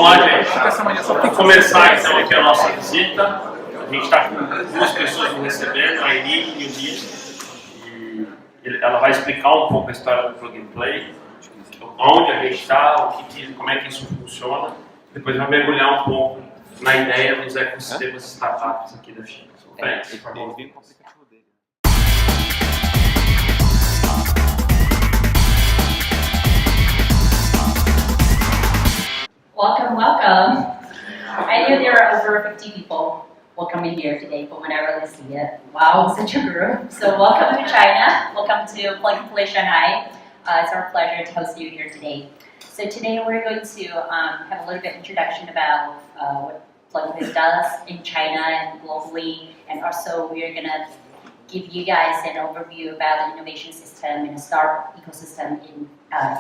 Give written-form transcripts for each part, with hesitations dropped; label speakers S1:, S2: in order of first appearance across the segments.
S1: Vamos lá, gente. Vamos começar então aqui a nossa visita. A gente está com duas pessoas nos recebendo, a Irene e o Leo. E ela vai explicar um pouco a história do Plug and Play, onde a gente está, como é que isso funciona. Depois vai mergulhar um pouco na ideia dos ecossistemas startups aqui da China.
S2: Welcome, welcome. I knew there were over 50 people welcoming here today, but when I really see it, wow, such a group. So welcome to China, welcome to Plug and Play Shanghai. It's our pleasure to host you here today. So today we're going to have a little bit of introduction about what Plug and Play does in China and globally, and also we're going to give you guys an overview about the innovation system and the startup ecosystem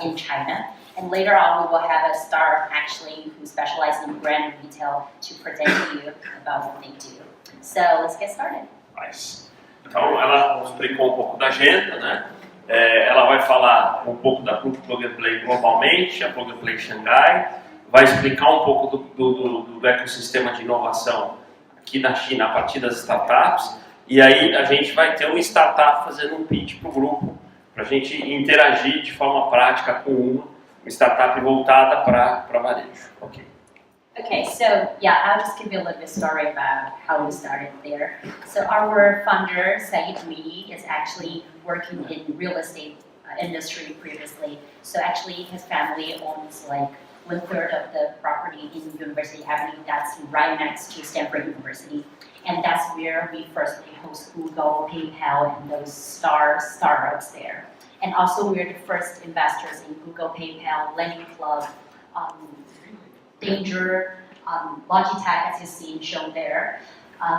S2: in China. And later on, we will have a startup actually who specializes in brand retail to present to you about what they do. So let's get started.
S1: Nice. Então, ela explicou um pouco da agenda, né? Ela vai falar um pouco da Plug and Play globalmente, a Plug and Play Shanghai, vai explicar um pouco do ecossistema de inovação aqui na China a partir das startups, e aí a gente vai ter uma startup fazendo um pitch para o grupo, para a gente interagir de forma prática com uma startup voltada para varejo.
S2: Okay, so yeah, I'll just give you a little bit story about how we started there. So our founder, Saeed Amini, is actually working in real estate industry previously. So actually his family owns like 1/3 of the property in University Avenue that's right next to Stanford University. And that's where we firstly host Google, PayPal, and those startups there. And also we're the first investors in Google, PayPal, Lending Club, Danger, Logitech, as you see shown there.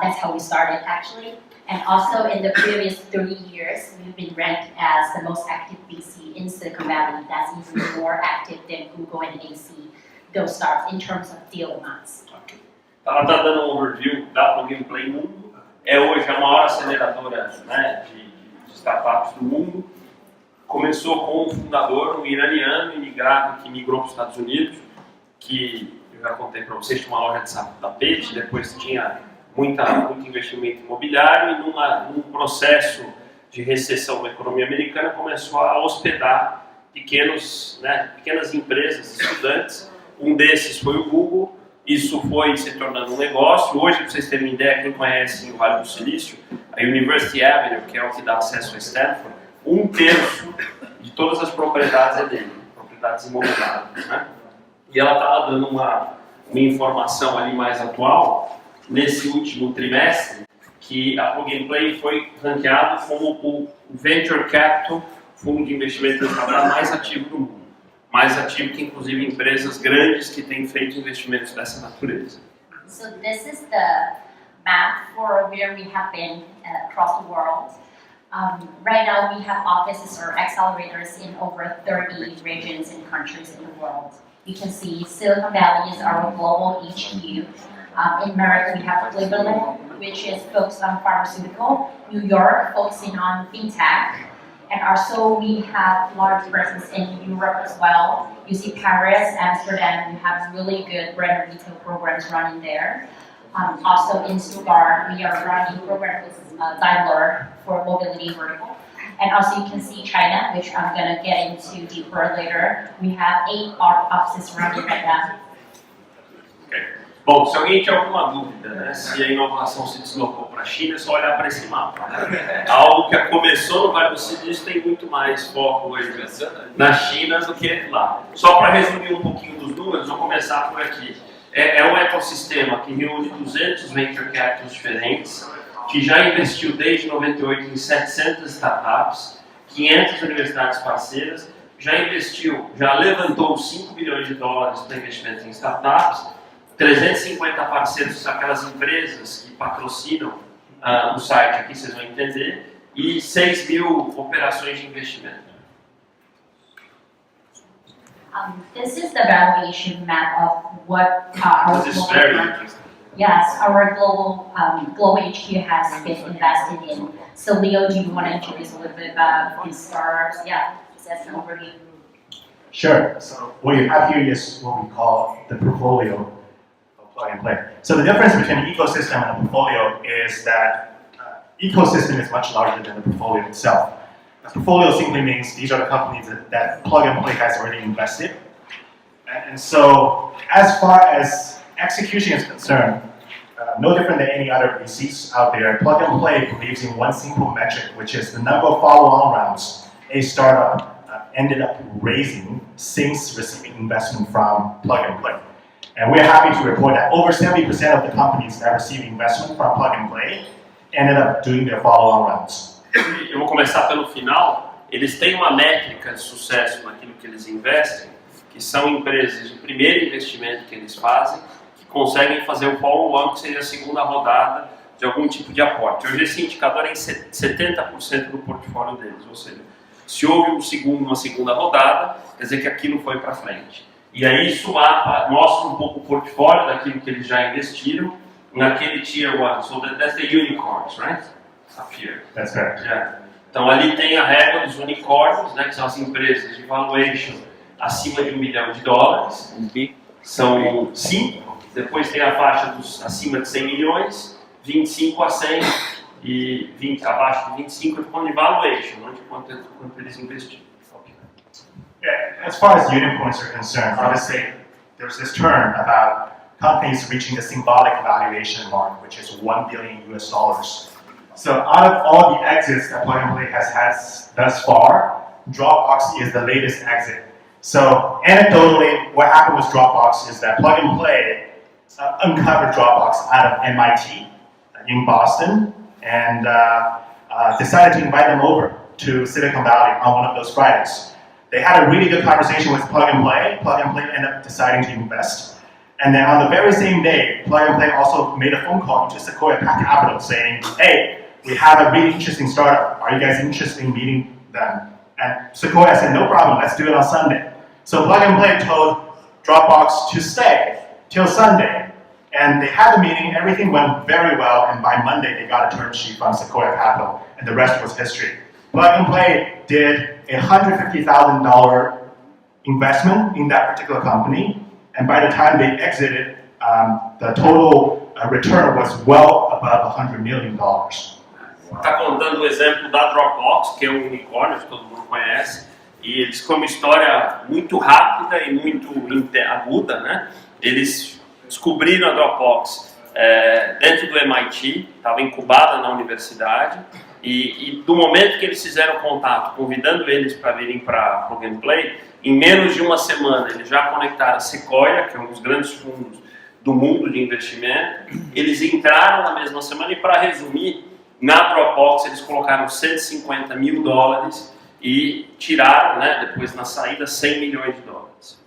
S2: That's how we started actually. And also in the previous 30 years, we've been ranked as the most active VC in Silicon Valley. That's even more active than Google and AC, those startups in terms of deal amounts.
S1: Okay. Ela está dando um overview da Plug and Play Mundo. É hoje a maior aceleradora, né, de startups do mundo. Começou com um fundador, um iraniano imigrado que migrou para os Estados Unidos, que eu já contei para vocês, tinha uma loja de saco de tapete, depois tinha muito investimento imobiliário e num processo de recessão da economia americana começou a hospedar pequenas empresas, estudantes. Um desses foi o Google. Isso foi se tornando um negócio. Hoje, para vocês terem uma ideia, quem conhece o Vale do Silício, a University Avenue, que é o que dá acesso a Stanford, 1/3 de todas as propriedades é dele, propriedades imobiliárias, né? E ela estava dando uma informação ali mais atual, nesse último trimestre, que a Plug and Play foi ranqueado como o Venture Capital, fundo de investimento mais ativo do mundo. Mais ativo que, inclusive, empresas grandes que têm feito investimentos dessa natureza.
S2: So this is the map for where we have been across the world. Right now, we have offices or accelerators in over 30 regions and countries in the world. You can see Silicon Valley is our global HQ. In America, we have Cleveland, which is focused on pharmaceutical. New York, focusing on fintech. And also, we have large presence in Europe as well. You see Paris, Amsterdam, we have really good brand retail programs running there. Also in Stuttgart, we are running programs with Daimler for mobility vertical. And also you can see China, which I'm going to get into deeper later. We have 8 offices running right now.
S1: Okay. Bom, se alguém tinha alguma dúvida, né, se a inovação se deslocou para a China, é só olhar para esse mapa. Algo que começou no Vale do Silício tem muito mais foco hoje na China do que lá. Só para resumir um pouquinho dos números, vou começar por aqui. É um ecossistema que reúne 200 venture capitals diferentes, que já investiu desde 98 em 700 startups, 500 universidades parceiras, já levantou 5 bilhões de dólares para investimentos em startups, 350 parceiros, aquelas empresas que patrocinam o site, aqui vocês vão entender, e 6 mil operações de investimento.
S2: This is the valuation map of what our
S1: This is very interesting.
S2: Yes, our global HQ has been invested in. So Leo, do you want to introduce a little bit about these startups? Yeah, that's an overview.
S3: Sure. So what you have here is what we call the portfolio of Plug and Play. So the difference between an ecosystem and a portfolio is that ecosystem is much larger than the portfolio itself. A portfolio simply means these are the companies that Plug and Play has already invested. And so as far as execution is concerned, no different than any other VCs out there, Plug and Play believes in one simple metric, which is the number of follow-on rounds a startup ended up raising since receiving investment from Plug and Play. And we're happy to report that over 70% of the companies that received investment from Plug and Play ended up doing their follow-on rounds.
S1: Eu vou começar pelo final. Eles têm uma métrica de sucesso naquilo que eles investem, que são empresas de primeiro investimento que eles fazem, que conseguem fazer o follow-on, que seria a segunda rodada de algum tipo de aporte. Hoje esse indicador é em 70% do portfólio deles, ou seja, se houve uma segunda rodada, quer dizer que aquilo foi para frente. E aí isso mostra um pouco o portfólio daquilo que eles já investiram naquele Tier 1. So that's the unicorns, right? Up here.
S3: That's correct.
S1: Yeah. Então ali tem a régua dos unicórnios, né, que são as empresas de valuation acima de $1 bilhão. São 5. Depois tem a faixa dos acima de 100 milhões, 25 a 100 e 20, abaixo de 25 é falando de valuation, não de quanto eles investiram.
S3: Yeah, as far as unicorns are concerned, obviously there's this term about companies reaching the symbolic valuation mark, which is $1 billion US. So out of all the exits that Plug and Play has had thus far, Dropbox is the latest exit. So anecdotally, what happened with Dropbox is that Plug and Play uncovered Dropbox out of MIT in Boston and decided to invite them over to Silicon Valley on one of those Fridays. They had a really good conversation with Plug and Play. Plug and Play ended up deciding to invest. And then on the very same day, Plug and Play also made a phone call to Sequoia Capital saying, hey, we have a really interesting startup. Are you guys interested in meeting them? And Sequoia said, no problem, let's do it on Sunday. So Plug and Play told Dropbox to stay till Sunday. And they had the meeting, everything went very well, and by Monday they got a term sheet from Sequoia Capital, and the rest was history. Plug and Play did a $150,000 investment in that particular company, and by the time they exited, the total return was well above $100 million.
S1: Está contando o exemplo da Dropbox, que é um unicórnio que todo mundo conhece, e eles com uma história muito rápida e muito aguda, né? Eles descobriram a Dropbox dentro do MIT, estava incubada na universidade, e do momento que eles fizeram contato, convidando eles para virem para Plug and Play, em menos de uma semana eles já conectaram a Sequoia, que é um dos grandes fundos do mundo de investimento, eles entraram na mesma semana e, para resumir, na Dropbox eles colocaram $150 mil e tiraram, né, depois na saída, $100 milhões.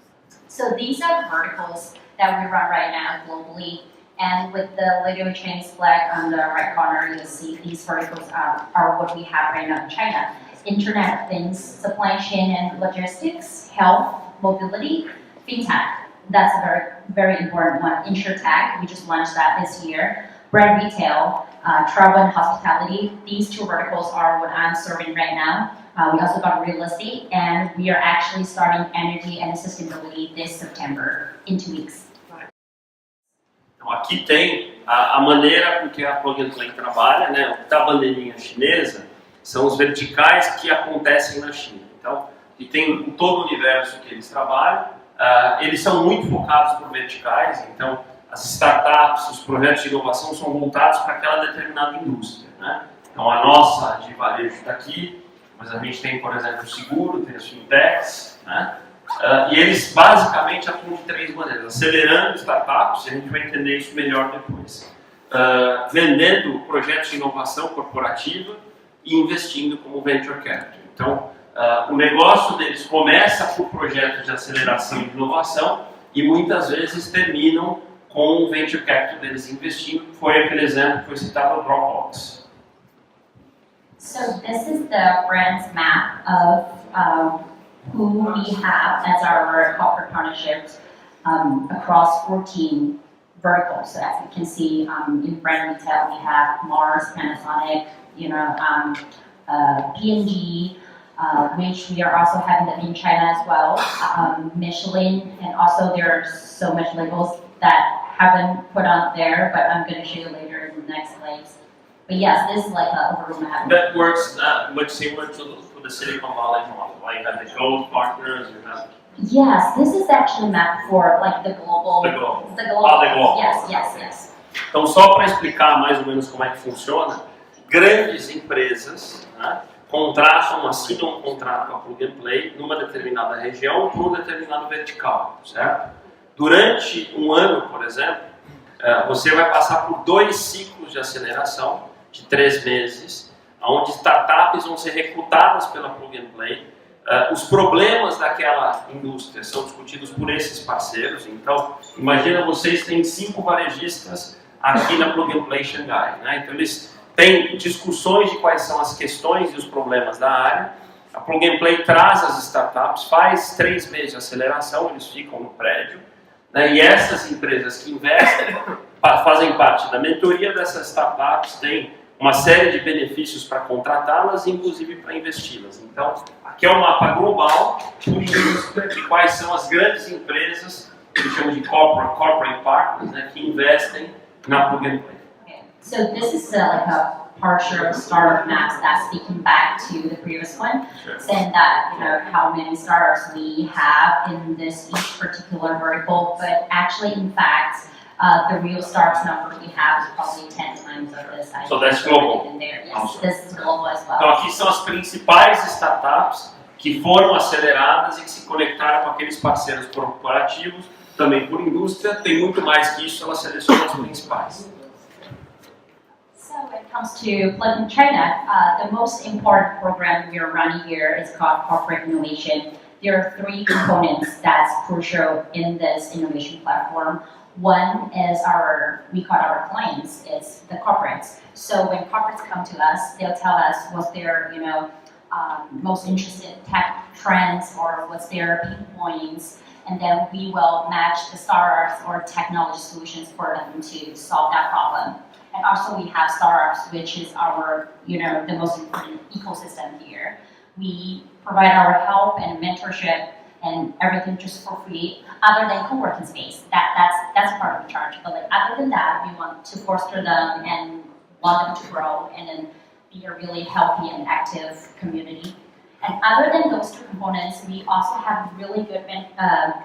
S2: So these are the verticals that we run right now globally, and with the Leo Chen's flag on the right corner, you'll see these verticals are what we have right now in China. Internet of Things, supply chain and logistics, health, mobility, fintech. That's a very, very important one. InsurTech, we just launched that this year. Brand retail, travel and hospitality. These two verticals are what I'm serving right now. We also got real estate, and we are actually starting energy and sustainability this September, in 2 weeks.
S1: Então, aqui tem a maneira com que a Plug and Play trabalha, né? O que está a bandeirinha chinesa são os verticais que acontecem na China. Então, e tem em todo o universo que eles trabalham, eles são muito focados por verticais, então as startups, os projetos de inovação são voltados para aquela determinada indústria, né? Então a nossa de varejo está aqui, mas a gente tem, por exemplo, o seguro, tem as fintechs, né? E eles basicamente atuam de 3 maneiras: acelerando startups, e a gente vai entender isso melhor depois, vendendo projetos de inovação corporativa e investindo como venture capital. Então, o negócio deles começa por projetos de aceleração e de inovação e muitas vezes terminam com o venture capital deles investindo. Foi aquele exemplo que foi citado no Dropbox.
S2: So this is the brand's map of who we have as our corporate partnerships across 14 verticals. So as you can see, in brand retail we have Mars, Panasonic, P&G, which we are also having them in China as well. Michelin, and also there are so much labels that haven't put on there, but I'm going to show you later in the next slides. But yes, this is like an overall map.
S1: That works much similar to the Silicon Valley model. Right? You have the gold partners, you have...
S2: Yes, this is actually mapped for like the global.
S1: The global.
S2: The global.
S1: Ah, the global.
S2: Yes.
S1: Então, só para explicar mais ou menos como é que funciona, grandes empresas, né, contratam, assinam um contrato com a Plug and Play numa determinada região por um determinado vertical, certo? Durante um ano, por exemplo, você vai passar por 2 ciclos de aceleração de 3 meses, onde startups vão ser recrutadas pela Plug and Play. Os problemas daquela indústria são discutidos por esses parceiros. Então, imagina vocês têm 5 varejistas aqui na Plug and Play Shanghai, né? Então, eles têm discussões de quais são as questões e os problemas da área. A Plug and Play traz as startups, faz 3 meses de aceleração, eles ficam no prédio, né? E essas empresas que investem fazem parte da mentoria dessas startups, têm uma série de benefícios para contratá-las e inclusive para investi-las. Então, aqui é um mapa global por indústria de quais são as grandes empresas que chamam de corporate partners, né, que investem na Plug and Play.
S2: Okay. So this is like a partial startup maps that's speaking back to the previous one,
S1: Sure.
S2: saying that how many startups we have in this each particular vertical, but actually in fact the real startups number we have is probably 10 times of this.
S1: So that's global.
S2: In there. Yes,
S1: Also.
S2: this is global as well.
S1: Então aqui são as principais startups que foram aceleradas e que se conectaram com aqueles parceiros corporativos, também por indústria. Tem muito mais que isso, ela seleciona as principais.
S2: So when it comes to Plug in China, the most important program we are running here is called Corporate Innovation. There are 3 components that's crucial in this innovation platform. One is we call our clients, it's the corporates. So when corporates come to us, they'll tell us what's their, most interested tech trends or what's their pain points, and then we will match the startups or technology solutions for them to solve that problem. And also we have startups, which is our, the most important ecosystem here. We provide our help and mentorship and everything just for free, other than co-working space. That's part of the charge. But like other than that, we want to foster them and want them to grow and then be a really healthy and active community. And other than those 2 components, we also have really good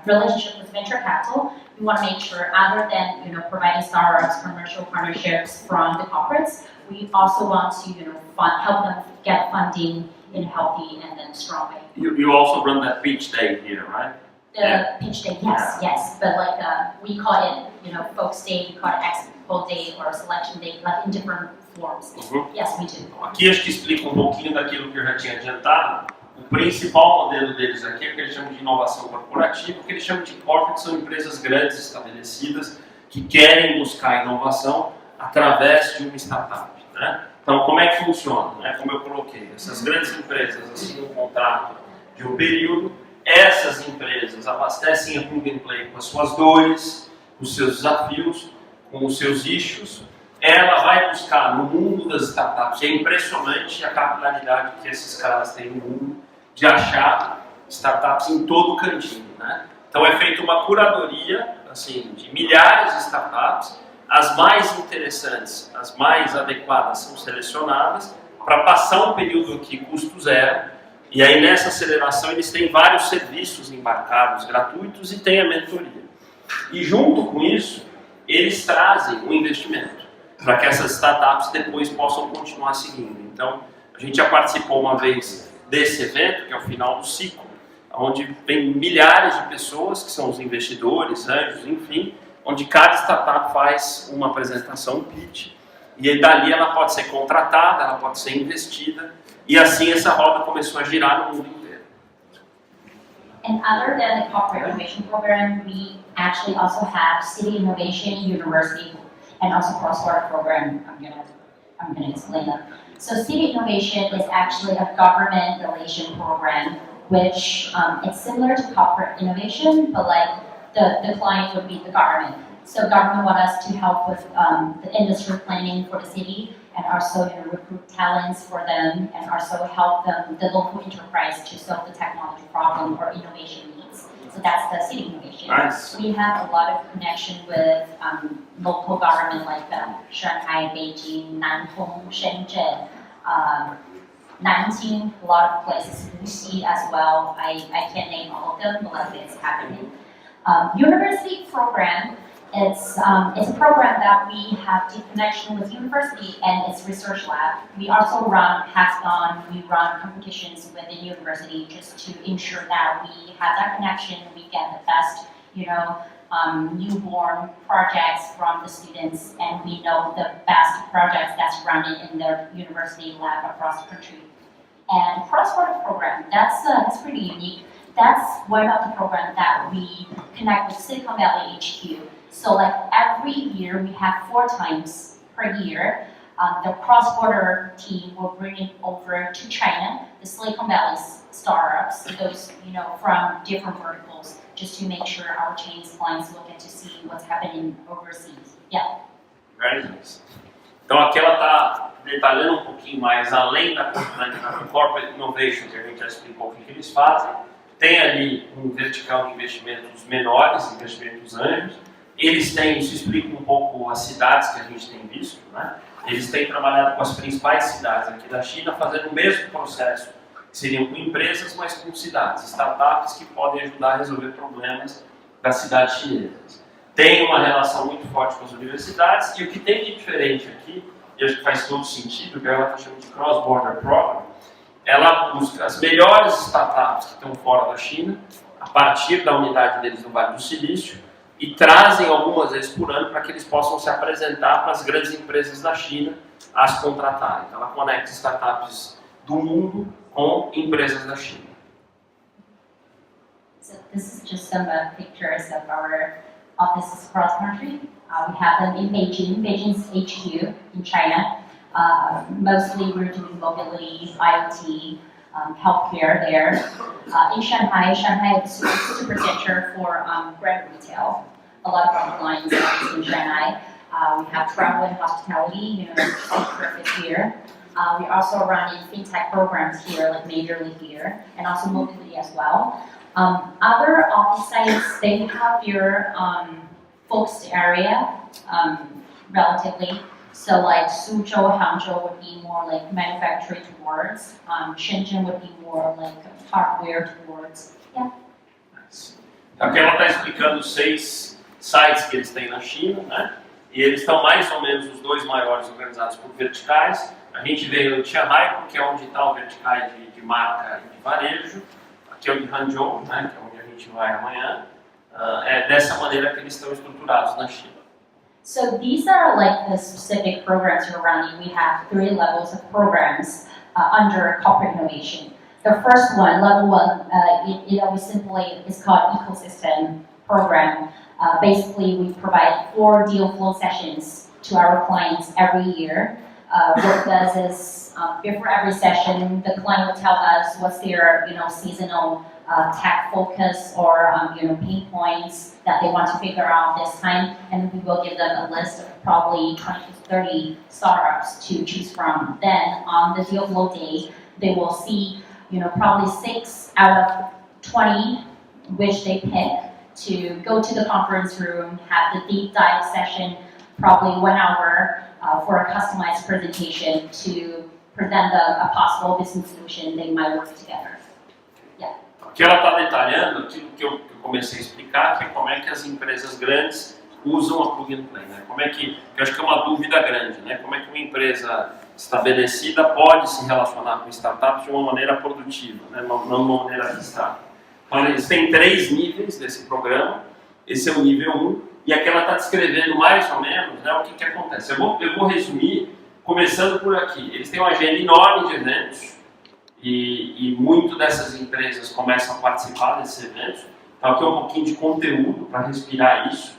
S2: relationship with venture capital. We want to make sure, other than providing startups, commercial partnerships from the corporates, we also want to help them get funding in a healthy and then strong way.
S1: You also run that pitch day here, right?
S2: The pitch day, yes. But like we call it, folks day, we call it expo day or selection day, like in different forms. Yes, we do.
S1: Aqui acho que explica um pouquinho daquilo que eu já tinha adiantado. O principal modelo deles aqui é o que eles chamam de inovação corporativa. O que eles chamam de corporate são empresas grandes estabelecidas que querem buscar inovação através de uma startup, né? Então, como é que funciona? Né? Como eu coloquei, essas grandes empresas assinam um contrato de um período, essas empresas abastecem a Plug and Play com as suas dores, com os seus desafios, com os seus issues. Ela vai buscar no mundo das startups, é impressionante a capilaridade que esses caras têm no mundo de achar startups em todo o cantinho, né? Então é feita uma curadoria assim, de milhares de startups. As mais interessantes, as mais adequadas são selecionadas para passar um período aqui custo zero. E aí nessa aceleração eles têm vários serviços embarcados gratuitos e tem a mentoria. E junto com isso, eles trazem um investimento para que essas startups depois possam continuar seguindo. Então, a gente já participou uma vez desse evento, que é o final do ciclo, onde vem milhares de pessoas, que são os investidores, anjos, enfim, onde cada startup faz uma apresentação, um pitch, e aí dali ela pode ser contratada, ela pode ser investida, e assim essa roda começou a girar no mundo inteiro.
S2: And other than the corporate innovation program, we actually also have city innovation, university, and also cross-border program. I'm gonna explain that. So city innovation is actually a government relation program, which it's similar to corporate innovation, but like the client would be the government. So government want us to help with the industry planning for the city and also recruit talents for them, and also help them, the local enterprise, to solve the technology problem or innovation needs. So that's the city innovation.
S1: Nice.
S2: We have a lot of connection with local government like Shanghai, Beijing, Nantong, Shenzhen, Nanjing, a lot of places, Wuxi as well. I can't name all of them, but like it's happening. University program, it's a program that we have deep connection with university and its research lab. We also run hackathon, we run competitions within university just to ensure that we have that connection, we get the best, newborn projects from the students, and we know the best projects that's running in the university lab across the country. And cross-border program, that's pretty unique. That's one of the programs that we connect with Silicon Valley HQ. So like every year, we have 4 times per year, the cross-border team will bring it over to China, the Silicon Valley startups, those from different verticals, just to make sure our Chinese clients will get to see what's happening overseas. Yeah.
S1: Very nice. Então aqui ela está detalhando um pouquinho mais, além da Corporate Innovation, que a gente já explicou o que eles fazem, tem ali um vertical de investimentos menores, investimentos anjos. Eles têm, isso explica um pouco as cidades que a gente tem visto, né? Eles têm trabalhado com as principais cidades aqui da China, fazendo o mesmo processo, que seriam com empresas, mas com cidades, startups que podem ajudar a resolver problemas das cidades chinesas. Tem uma relação muito forte com as universidades, e o que tem de diferente aqui, e acho que faz todo sentido, que ela está chamando de Cross-Border Program, ela busca as melhores startups que estão fora da China, a partir da unidade deles no Vale do Silício, e trazem algumas vezes por ano para que eles possam se apresentar para as grandes empresas da China, as contratarem. Então ela conecta startups do mundo com empresas da China.
S2: So this is just some pictures of our offices across country. We have them in Beijing, Beijing's HQ in China. Mostly we're doing mobility, IoT, healthcare there. In Shanghai, Shanghai is a super center for brand retail. A lot of our clients are in Shanghai. We have travel and hospitality, perfect here. We also run in fintech programs here, like majorly here, and also mobility as well. Other office sites, they have your focused area, relatively. So like Suzhou, Hangzhou would be more like manufacturing towards. Shenzhen would be more like hardware towards. Yeah.
S1: Aqui ela está explicando 6 sites que eles têm na China, né? E eles estão mais ou menos os 2 maiores organizados por verticais. A gente veio em Shanghai porque é onde está o vertical de marca e de varejo. Aqui é o de Hangzhou, né? Que é onde a gente vai amanhã. É dessa maneira que eles estão estruturados na China.
S2: So these are like the specific programs we're running. We have 3 levels of programs under corporate innovation. The first one, level 1, it always simply is called ecosystem program. Basically, we provide 4 deal flow sessions to our clients every year. What it does is, before every session, the client will tell us what's their, seasonal tech focus or, pain points that they want to figure out this time, and we will give them a list of probably 20 to 30 startups to choose from. Then, on the deal flow day, they will see, probably 6 out of 20 which they pick to go to the conference room, have the deep dive session, probably 1 hour for a customized presentation to present a possible business solution they might work together. Yeah.
S1: Aqui ela está detalhando aquilo que eu comecei a explicar, que é como é que as empresas grandes usam a Plug and Play, né? Como é que eu acho que é uma dúvida grande, né? Como é que uma empresa estabelecida pode se relacionar com startups de uma maneira produtiva, né? Não de uma maneira arriscada. Então, eles têm 3 níveis desse programa. Esse é o nível 1, e aqui ela está descrevendo mais ou menos, né, o que acontece. Eu vou resumir, começando por aqui. Eles têm uma agenda enorme de eventos, e muito dessas empresas começam a participar desses eventos. Então aqui é um pouquinho de conteúdo para respirar isso.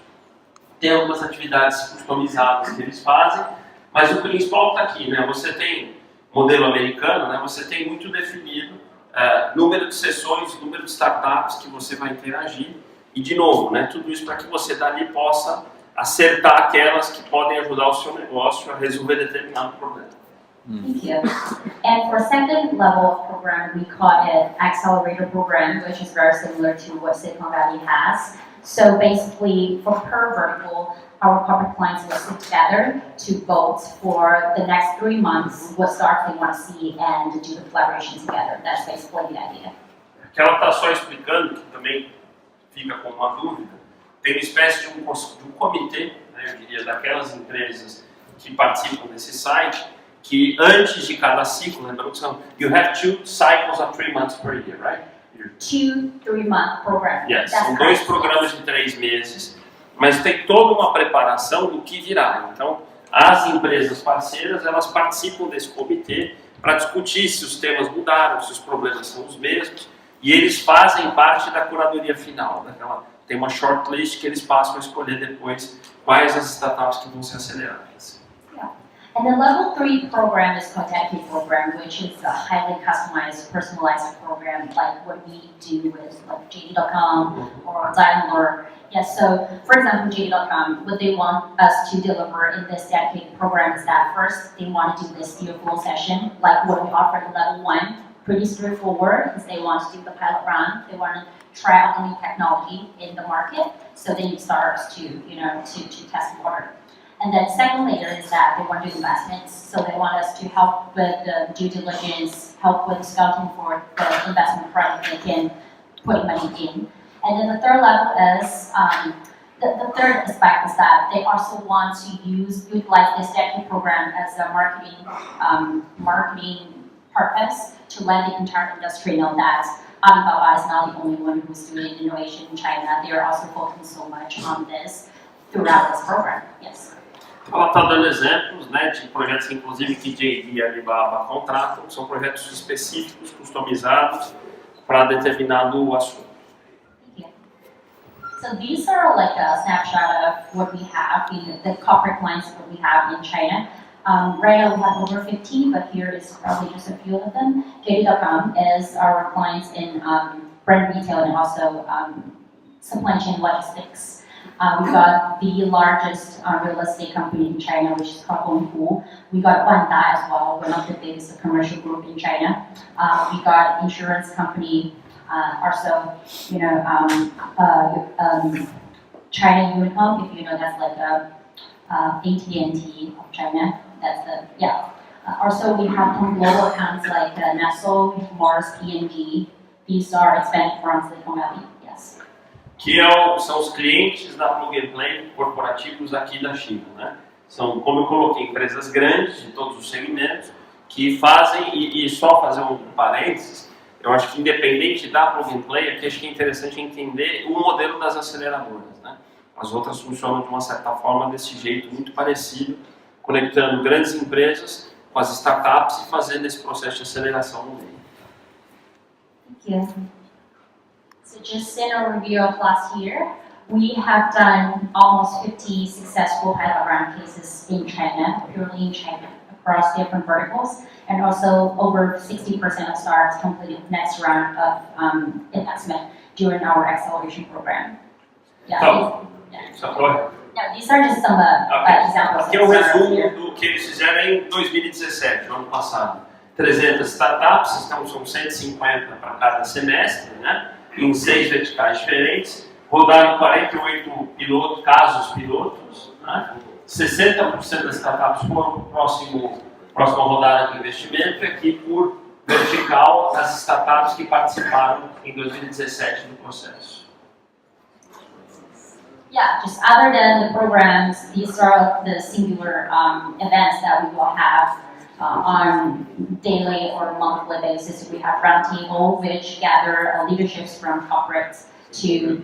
S1: Tem algumas atividades customizadas que eles fazem, mas o principal está aqui, né? Você tem modelo americano, né? Você tem muito definido número de sessões, número de startups que você vai interagir, e de novo, né? Tudo isso para que você dali possa acertar aquelas que podem ajudar o seu negócio a resolver determinado problema.
S2: Thank you. And for second level of program, we call it accelerator program, which is very similar to what Silicon Valley has. So basically, for per vertical, our corporate clients will sit together to vote for the next 3 months what startup they want to see and do the collaboration together. That's basically the idea.
S1: Que ela está só explicando, que também fica com uma dúvida, tem uma espécie de um comitê, né, eu diria, daquelas empresas que participam desse site, que antes de cada ciclo, lembrando que são, you have 2 cycles of 3 months per year, right?
S2: 2 3-month program.
S1: Yes,
S2: That's
S1: são 2
S2: correct.
S1: programas de 3 meses, mas tem toda uma preparação do que virá. Então, as empresas parceiras, elas participam desse comitê para discutir se os temas mudaram, se os problemas são os mesmos, e eles fazem parte da curadoria final. Tem uma shortlist que eles passam a escolher depois quais as startups que vão ser aceleradas.
S2: And the level 3 program is called Ativo program, which is a highly customized, personalized program, like what we do with like JD.com or Daimler. Yes, so for example, JD.com, what they want us to deliver in this dedicated program is that first, they want to do this deal flow session, like what we offer at level 1, pretty straightforward, because they want to do the pilot run, they want to try out the new technology in the market, so they need startups to, to test the water. And then second layer is that they want to do investments, so they want us to help with the due diligence, help with scouting for the investment product they can put money in. And then the third level is, the third aspect is that they also want to utilize this dedicated program as a marketing purpose to let the entire industry know that Alibaba is not the only one who's doing innovation in China. They are also focusing so much on this throughout this program. Yes.
S1: Ela está dando exemplos, né, de projetos, inclusive, que JD e Alibaba contratam, são projetos específicos, customizados para determinado assunto.
S2: So these are like a snapshot of what we have, the corporate clients that we have in China. Right now we have over 15, but here is probably just a few of them. JD.com is our clients in brand retail and also supply chain logistics. We got the largest real estate company in China, which is called Contou. We got Wanda as well, one of the biggest commercial group in China. We got insurance company, also, China Unicom, if you know, that's like AT&T of China. That's the, also, we have some global accounts like Nestle, Mars, P&G. These are expanded from Silicon Valley. Yes.
S1: Que são os clientes da Plug and Play corporativos aqui da China, né? São, como eu coloquei, empresas grandes de todos os segmentos que fazem, e só fazer um parênteses, eu acho que independente da Plug and Play, aqui acho que é interessante entender o modelo das aceleradoras, né? As outras funcionam de uma certa forma desse jeito muito parecido, conectando grandes empresas com as startups e fazendo esse processo de aceleração no meio.
S2: Thank you. So just in a review of last year, we have done almost 50 successful pilot round cases in China, purely in China, across different verticals, and also over 60% of startups completed the next round of investment during our acceleration program. These are just some examples.
S1: Aqui é o resumo do que eles fizeram em 2017, no ano passado. 300 startups, então são 150 para cada semestre, né? Em 6 verticais diferentes, rodaram 48 casos pilotos, né? 60% das startups foram para a próxima rodada de investimento, e aqui por vertical as startups que participaram em 2017 do processo.
S2: Yeah, just other than the programs, these are the singular events that we will have on daily or monthly basis. We have roundtable, which gather leaderships from corporates to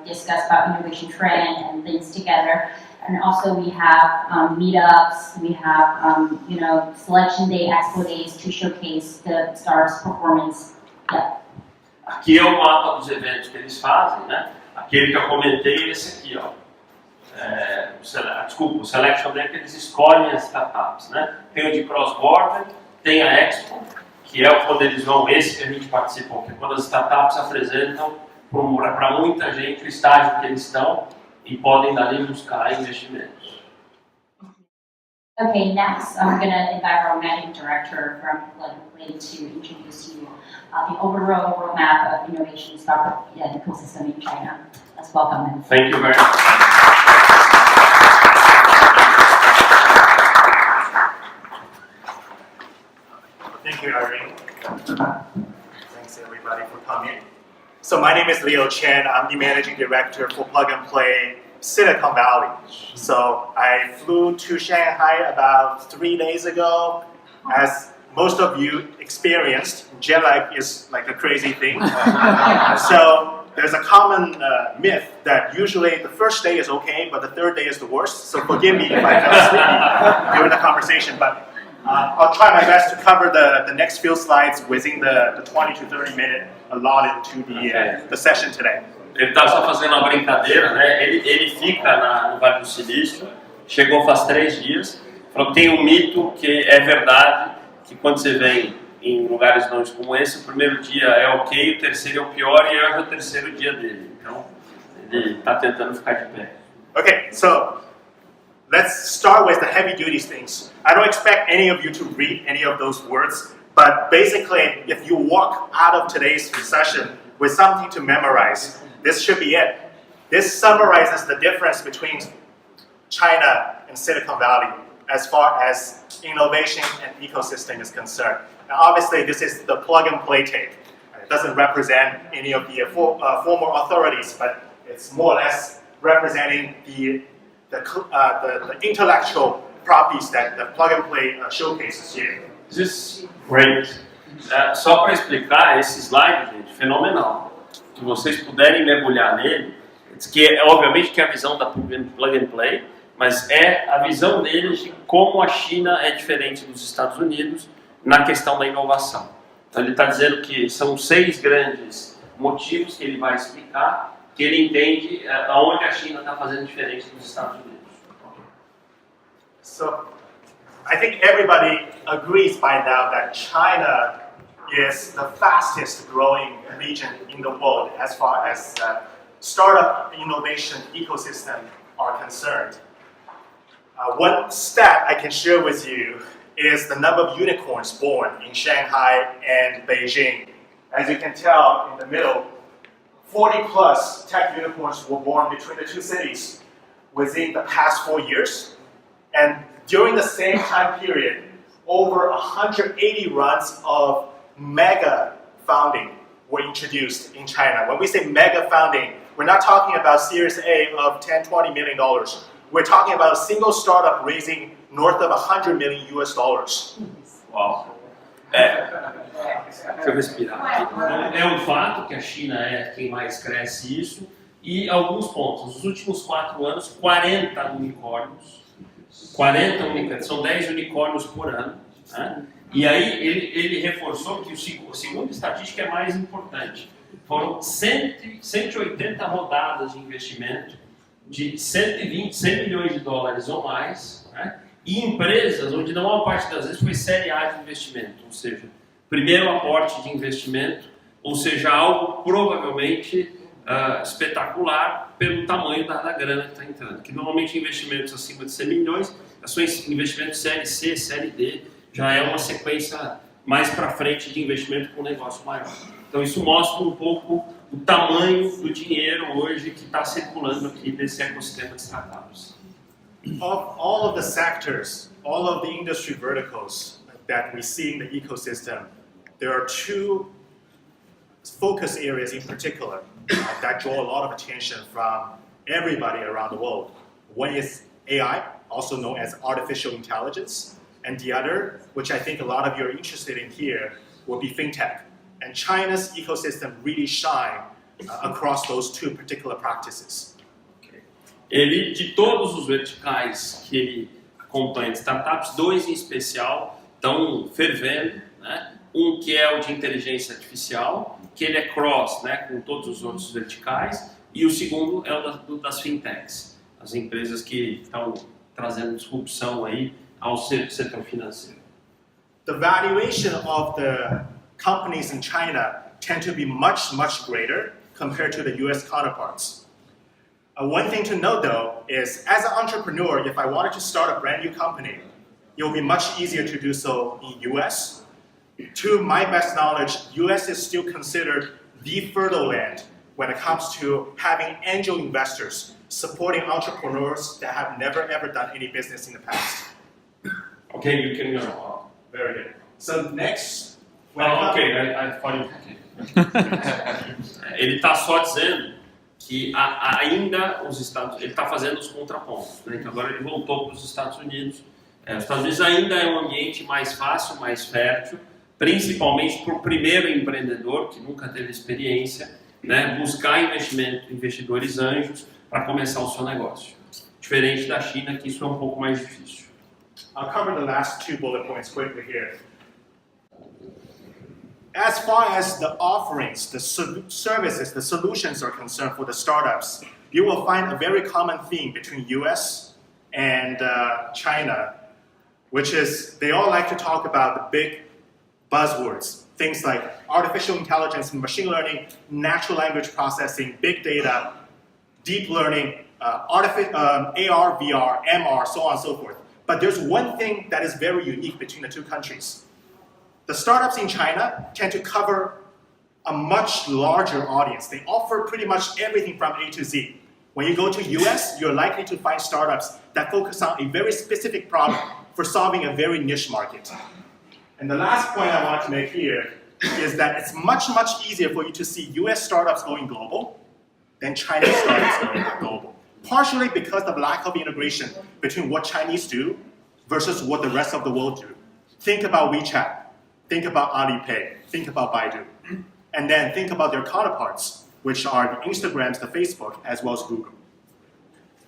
S2: discuss about innovation trend and things together. And also we have meetups. We have selection day, expo days to showcase the startups' performance. Yeah.
S1: Aqui é o mapa dos eventos que eles fazem, né? Aquele que eu comentei, esse aqui, ó. O Selection Day, que eles escolhem as startups, né? Tem o de cross-border, tem a Expo, que é quando eles vão, esse que a gente participou, que é quando as startups apresentam para muita gente o estágio que eles estão e podem dali buscar investimentos.
S2: Okay, next I'm going to invite our managing director from Plug and Play to introduce you the overall roadmap of innovation startup ecosystem in China. Let's welcome him.
S1: Thank you very much.
S3: Thank you, Irene. Thanks everybody for coming. So my name is Leo Chen. I'm the managing director for Plug and Play Silicon Valley. So I flew to Shanghai about 3 days ago. As most of you experienced, jet lag is like a crazy thing. So there's a common myth that usually the first day is okay, but the third day is the worst. So forgive me if I fell sleepy during the conversation, but I'll try my best to cover the next few slides within the 20 to 30 minute allotted to the session today.
S1: Ele está só fazendo uma brincadeira, né? Ele fica no Vale do Silício, chegou faz 3 dias, falou que tem um mito que é verdade, que quando você vem em lugares longe como esse, o primeiro dia é ok, o terceiro é o pior e hoje é o terceiro dia dele. Então, ele está tentando ficar de pé.
S3: Okay, so let's start with the heavy duty things. I don't expect any of you to read any of those words, but basically, if you walk out of today's session with something to memorize, this should be it. This summarizes the difference between China and Silicon Valley as far as innovation and ecosystem is concerned. Now, obviously, this is the plug and play take. It doesn't represent any of the formal authorities, but it's more or less representing the intellectual properties that the plug and play showcases here.
S1: This is great. Só para explicar, esse slide, gente, fenomenal. Se vocês puderem mergulhar nele, que obviamente que é a visão da Plug and Play, mas é a visão deles de como a China é diferente dos Estados Unidos na questão da inovação. Então ele está dizendo que são 6 grandes motivos que ele vai explicar, que ele entende aonde a China está fazendo diferente dos Estados Unidos.
S3: So, I think everybody agrees by now that China is the fastest growing region in the world as far as startup innovation ecosystem are concerned. One stat I can share with you is the number of unicorns born in Shanghai and Beijing. As you can tell in the middle, 40 plus tech unicorns were born between the two cities within the past 4 years. And during the same time period, over 180 runs of mega founding were introduced in China. When we say mega founding, we're not talking about Series A of $10, $20 million. We're talking about a single startup raising north of $100 million US.
S1: Uau! Deixa eu respirar. É um fato que a China é quem mais cresce isso, e alguns pontos. Nos últimos 4 anos, 40 unicórnios. 40 unicórnios, são 10 unicórnios por ano. Né? E aí ele reforçou que a segunda estatística é mais importante. Foram 180 rodadas de investimento de 100 milhões de dólares ou mais, né? E empresas onde na maior parte das vezes foi série A de investimento, ou seja, primeiro aporte de investimento, ou seja, algo provavelmente espetacular pelo tamanho da grana que está entrando. Que normalmente investimentos acima de 100 milhões, são investimentos série C, série D, já é uma sequência mais para frente de investimento com um negócio maior. Então isso mostra um pouco o tamanho do dinheiro hoje que está circulando aqui nesse ecossistema de startups.
S3: Of all of the sectors, all of the industry verticals that we see in the ecosystem, there are 2 focus areas in particular that draw a lot of attention from everybody around the world. One is AI, also known as artificial intelligence, and the other, which I think a lot of you are interested in here, will be fintech. And China's ecosystem really shine across those 2 particular practices.
S1: Ele, de todos os verticais que ele acompanha de startups, 2 em especial estão fervendo, né? Um que é o de inteligência artificial, que ele é cross, né, com todos os outros verticais, e o segundo é o das fintechs, as empresas que estão trazendo disrupção aí ao setor financeiro.
S3: The valuation of the companies in China tend to be much greater compared to the US counterparts. One thing to note though is, as an entrepreneur, if I wanted to start a brand new company, it will be much easier to do so in US. To my best knowledge, US is still considered the fertile land when it comes to having angel investors supporting entrepreneurs that have never ever done any business in the past.
S1: Okay, you can go.
S3: Very good. So next.
S1: I thought Ele está só dizendo que ainda os Estados Unidos, ele está fazendo os contrapontos, né? Então agora ele voltou para os Estados Unidos. Os Estados Unidos ainda é um ambiente mais fácil, mais fértil, principalmente para o primeiro empreendedor que nunca teve experiência, né? Buscar investidores anjos para começar o seu negócio. Diferente da China, que isso é um pouco mais difícil.
S3: I'll cover the last 2 bullet points quickly here. As far as the offerings, the services, the solutions are concerned for the startups, you will find a very common theme between US and China, which is they all like to talk about the big buzzwords, things like artificial intelligence, machine learning, natural language processing, big data, deep learning, AR, VR, MR, so on and so forth. But there's one thing that is very unique between the two countries. The startups in China tend to cover a much larger audience. They offer pretty much everything from A to Z. When you go to US, you're likely to find startups that focus on a very specific problem for solving a very niche market. And the last point I want to make here is that it's much, much easier for you to see US startups going global than Chinese startups going global. Partially because of lack of integration between what Chinese do versus what the rest of the world do. Think about WeChat. Think about Alipay, think about Baidu, and then think about their counterparts, which are the Instagrams, the Facebook, as well as Google.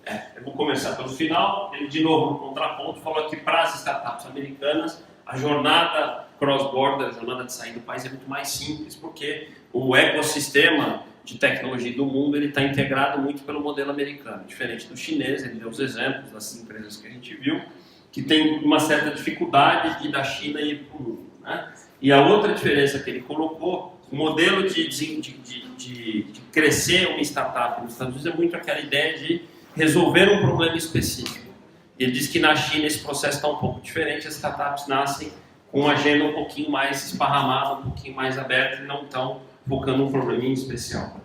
S1: Eu vou começar pelo final. Ele, de novo, no contraponto, falou que para as startups americanas, a jornada cross-border, a jornada de sair do país é muito mais simples, porque o ecossistema de tecnologia do mundo está integrado muito pelo modelo americano. Diferente do chinês, ele deu os exemplos das empresas que a gente viu, que tem uma certa dificuldade de ir da China e ir para o mundo. Né? E a outra diferença que ele colocou, o modelo de crescer uma startup nos Estados Unidos é muito aquela ideia de resolver um problema específico. Ele diz que na China esse processo está um pouco diferente, as startups nascem com uma agenda um pouquinho mais esparramada, um pouquinho mais aberta e não estão focando um probleminha especial.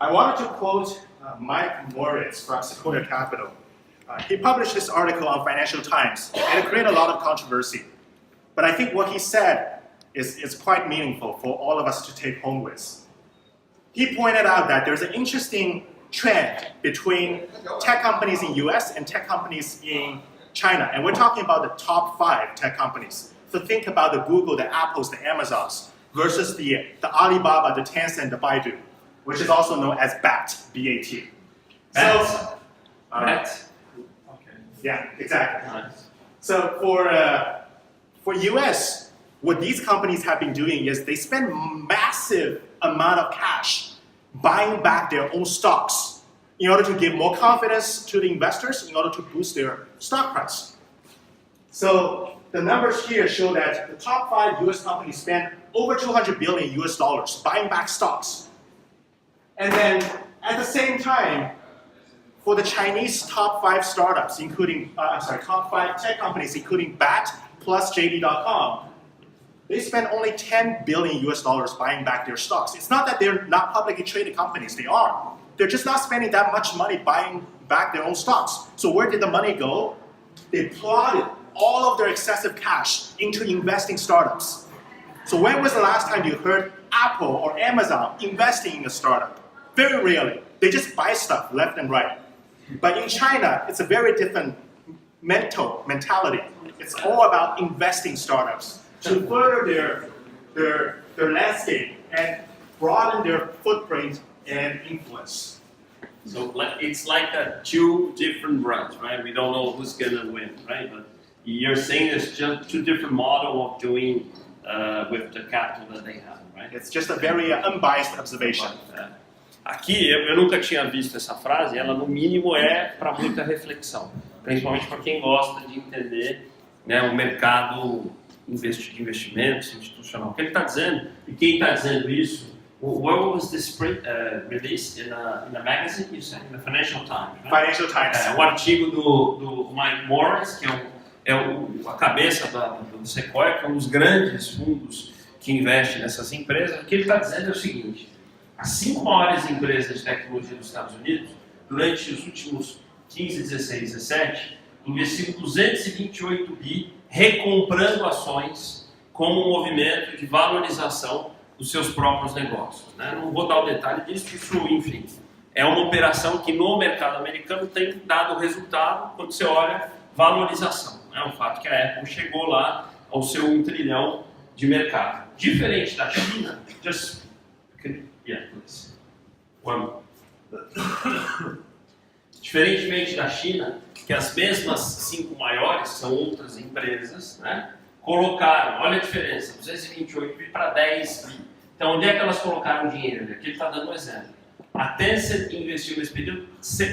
S3: I wanted to quote Mike Moritz from Sequoia Capital. He published this article on Financial Times and it created a lot of controversy. But I think what he said is quite meaningful for all of us to take home with. He pointed out that there's an interesting trend between tech companies in US and tech companies in China. And we're talking about the top 5 tech companies. So think about the Google, the Apples, the Amazons, versus the Alibaba, the Tencent, the Baidu, which is also known as BAT, B-A-T.
S1: BAT?
S3: BAT?
S1: Okay.
S3: Yeah, exactly.
S1: Nice.
S3: So for US, what these companies have been doing is they spend massive amount of cash buying back their own stocks in order to give more confidence to the investors, in order to boost their stock price. So the numbers here show that the top 5 US companies spend over $200 billion US dollars buying back stocks. And then at the same time, for the Chinese top 5 startups, including, top 5 tech companies, including BAT plus JD.com, they spend only $10 billion US dollars buying back their stocks. It's not that they're not publicly traded companies, they are. They're just not spending that much money buying back their own stocks. So where did the money go? They plotted all of their excessive cash into investing startups. So when was the last time you heard Apple or Amazon investing in a startup? Very rarely. They just buy stuff left and right. But in China, it's a very different mentality. It's all about investing startups to further their landscape and broaden their footprint and influence.
S1: So it's like 2 different brands, right? We don't know who's going to win, right? But you're saying there's just 2 different models of doing with the capital that they have, right?
S3: It's just a very unbiased observation.
S1: Aqui, eu nunca tinha visto essa frase, ela no mínimo é para muita reflexão, principalmente para quem gosta de entender, né, o mercado de investimentos institucional. O que ele está dizendo, e quem está dizendo isso Where was this released in a magazine? You said in the Financial Times. Right?
S3: Financial Times.
S1: O artigo do Mike Morris, que a cabeça do Sequoia, que é um dos grandes fundos que investe nessas empresas. O que ele está dizendo é o seguinte: as 5 maiores empresas de tecnologia dos Estados Unidos, durante os últimos 15, 16, 17, investiram 228 bi recomprando ações como um movimento de valorização dos seus próprios negócios. Né? Não vou dar o detalhe disso, isso, enfim, é uma operação que no mercado americano tem dado resultado quando você olha valorização. É um fato que a Apple chegou lá ao seu 1 trilhão de mercado. Diferente da China, diferentemente da China, que as mesmas 5 maiores, são outras empresas, né, colocaram, olha a diferença, 228 bi para 10 bi. Então, onde é que elas colocaram dinheiro? Aqui ele está dando um exemplo. A Tencent investiu nesse período,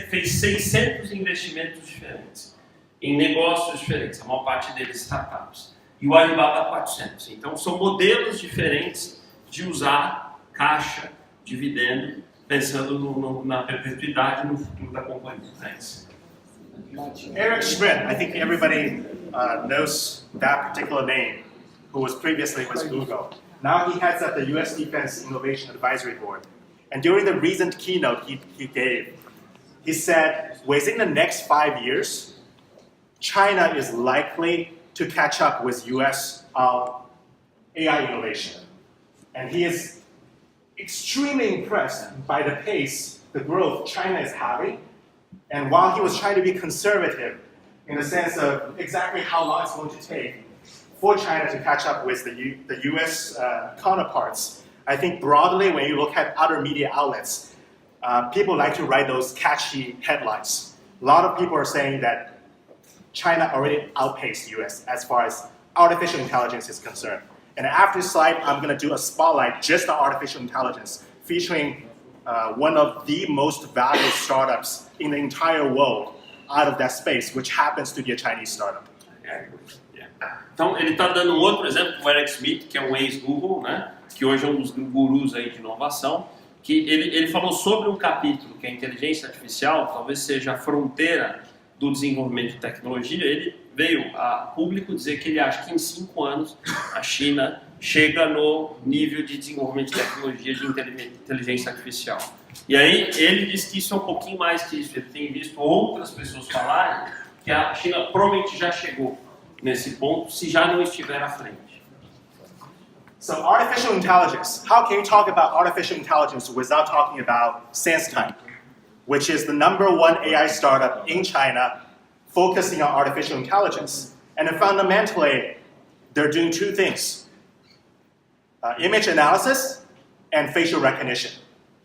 S1: fez 600 investimentos diferentes, em negócios diferentes, a maior parte deles startups. E o Alibaba 400. Então, são modelos diferentes de usar caixa, dividendo, pensando na perpetuidade e no futuro da companhia. Thanks.
S3: Eric Schmidt, I think everybody knows that particular name, who was previously with Google. Now he heads up the U.S. Defense Innovation Advisory Board. And during the recent keynote he gave, he said, within the next 5 years, China is likely to catch up with U.S. AI innovation. And he is extremely impressed by the pace, the growth China is having. And while he was trying to be conservative in the sense of exactly how long it's going to take for China to catch up with the US counterparts, I think broadly when you look at other media outlets, people like to write those catchy headlines. A lot of people are saying that China already outpaced the US as far as artificial intelligence is concerned. And after this slide, I'm going to do a spotlight just on artificial intelligence, featuring one of the most valued startups in the entire world out of that space, which happens to be a Chinese startup.
S1: Então, ele está dando um outro exemplo, o Eric Schmidt, que é um ex-Google, né, que hoje é um dos gurus aí de inovação, que ele falou sobre um capítulo que a inteligência artificial talvez seja a fronteira do desenvolvimento de tecnologia. Ele veio a público dizer que ele acha que em 5 anos a China chega no nível de desenvolvimento de tecnologia de inteligência artificial. E aí ele diz que isso é um pouquinho mais que isso. Ele tem visto outras pessoas falarem que a China provavelmente já chegou nesse ponto, se já não estiver à frente.
S3: So artificial intelligence, how can you talk about artificial intelligence without talking about SenseTime, which is the #1 AI startup in China focusing on artificial intelligence? And then fundamentally, they're doing 2 things, image analysis and facial recognition.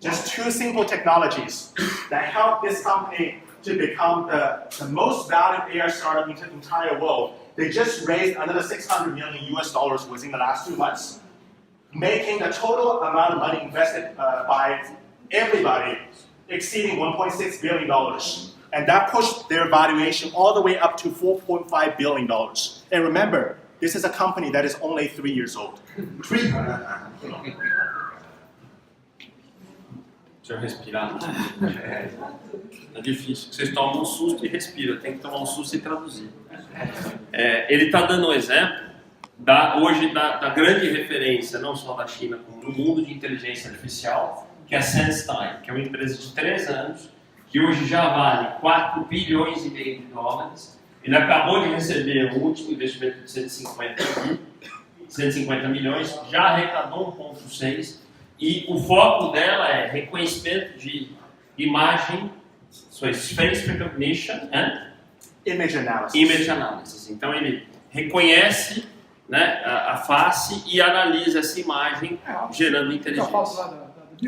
S3: Just 2 simple technologies that help this company to become the most valued AI startup in the entire world. They just raised another $600 million within the last 2 months, making the total amount of money invested by everybody exceeding $1.6 billion. And that pushed their valuation all the way up to $4.5 billion. And remember, this is a company that is only 3 years old.
S1: Deixa eu respirar. É difícil. Vocês tomam um susto e respiram. Tem que tomar um susto e traduzir. Ele está dando um exemplo hoje da grande referência, não só da China, como no mundo de inteligência artificial, que é a SenseTime, que é uma empresa de 3 anos, que hoje já vale 4 bilhões e meio de dólares. Ele acabou de receber um último investimento de 150 milhões, já arrecadou 1,6, e o foco dela é reconhecimento de imagem, face recognition,
S3: Image analysis.
S1: Image analysis. Então ele reconhece, né, a face e analisa essa imagem, gerando inteligência.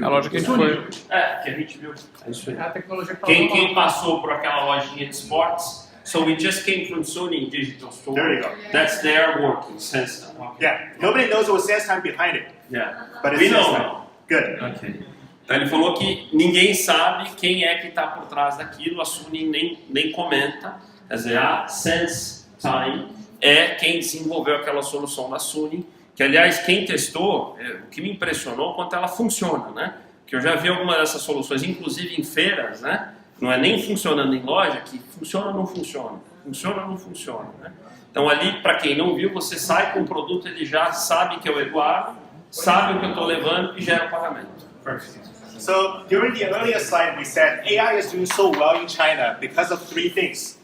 S4: A loja que a gente foi.
S1: Que a gente viu. É isso aí.
S4: A tecnologia
S1: Quem passou por aquela lojinha de esportes, so we just came from Sony Digital Store.
S3: There you go.
S1: That's their working SenseTime. Okay.
S3: Yeah, nobody knows what SenseTime behind it.
S1: Yeah.
S3: But
S1: We
S3: it's
S1: know.
S3: SenseTime. Good.
S1: Okay. Então ele falou que ninguém sabe quem é que está por trás daquilo, a Sony nem comenta. Quer dizer, a SenseTime é quem desenvolveu aquela solução da Sony que aliás quem testou, o que me impressionou quanto ela funciona, né? Que eu já vi algumas dessas soluções, inclusive em feiras, né? Não é nem funcionando em loja, que funciona ou não funciona, funciona ou não funciona, né? Então ali, para quem não viu, você sai com o produto, ele já sabe que é o Eduardo, sabe o que eu estou levando e gera o pagamento.
S3: Perfect. So during the earlier slide, we said AI is doing so well in China because of three things: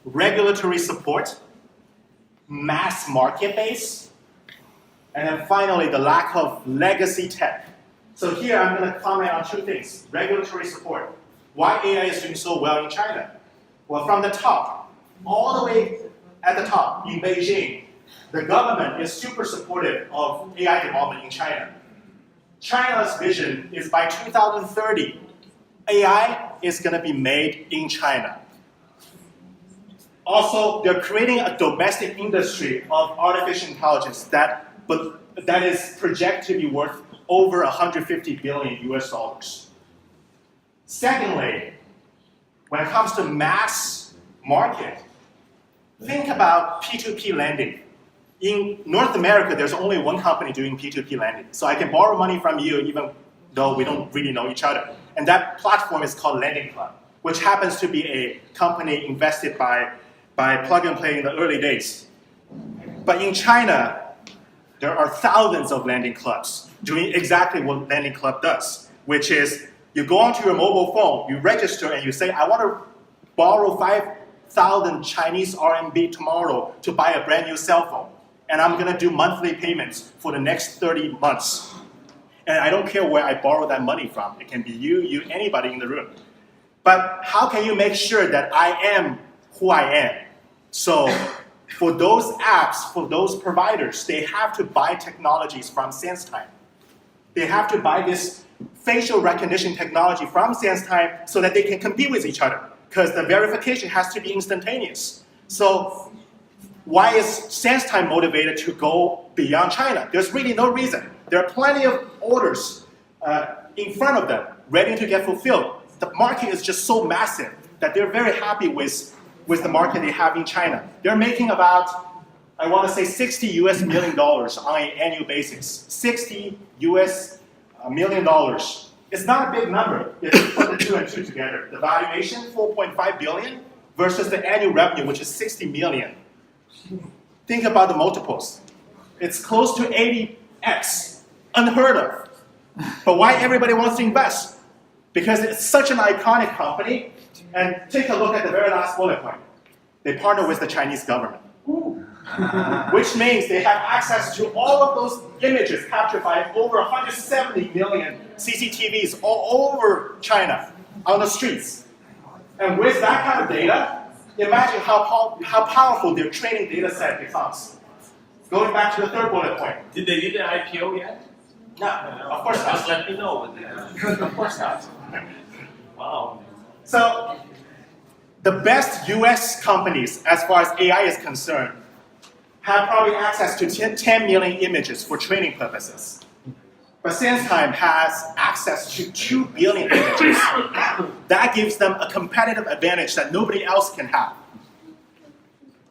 S3: regulatory support, mass market base, and then finally the lack of legacy tech. So here I'm going to comment on two things: regulatory support. Why AI is doing so well in China? Well, from the top, all the way at the top in Beijing, the government is super supportive of AI development in China. China's vision is by 2030, AI is going to be made in China. Also, they're creating a domestic industry of artificial intelligence that is projected to be worth over 150 billion US dollars. Secondly, when it comes to mass market, think about P2P lending. In North America, there's only one company doing P2P lending. So I can borrow money from you even though we don't really know each other. And that platform is called Lending Club, which happens to be a company invested by Plug and Play in the early days. But in China, there are thousands of lending clubs doing exactly what Lending Club does, which is you go onto your mobile phone, you register, and you say, I want to borrow 5,000 Chinese RMB tomorrow to buy a brand new cell phone. And I'm going to do monthly payments for the next 30 months. And I don't care where I borrow that money from. It can be you, anybody in the room. But how can you make sure that I am who I am? So for those apps, for those providers, they have to buy technologies from SenseTime. They have to buy this facial recognition technology from SenseTime so that they can compete with each other, because the verification has to be instantaneous. So why is SenseTime motivated to go beyond China? There's really no reason. There are plenty of orders in front of them, ready to get fulfilled. The market is just so massive that they're very happy with the market they have in China. They're making about, I want to say, $60 million on an annual basis. $60 million. It's not a big number if you put the two and two together. The valuation, 4.5 billion, versus the annual revenue, which is 60 million. Think about the multiples. It's close to 80x, unheard of. But why everybody wants to invest? Because it's such an iconic company. And take a look at the very last bullet point. They partner with the Chinese government. Which means they have access to all of those images captured by over 170 million CCTVs all over China on the streets. And with that kind of data, imagine how powerful their training data set becomes. Going back to the third bullet point.
S1: Did they do the IPO yet?
S3: No, of course not.
S1: Just let me know.
S3: Of course not.
S1: Wow.
S3: So, the best US companies, as far as AI is concerned, have probably access to 10 million images for training purposes. But SenseTime has access to 2 billion images. That gives them a competitive advantage that nobody else can have.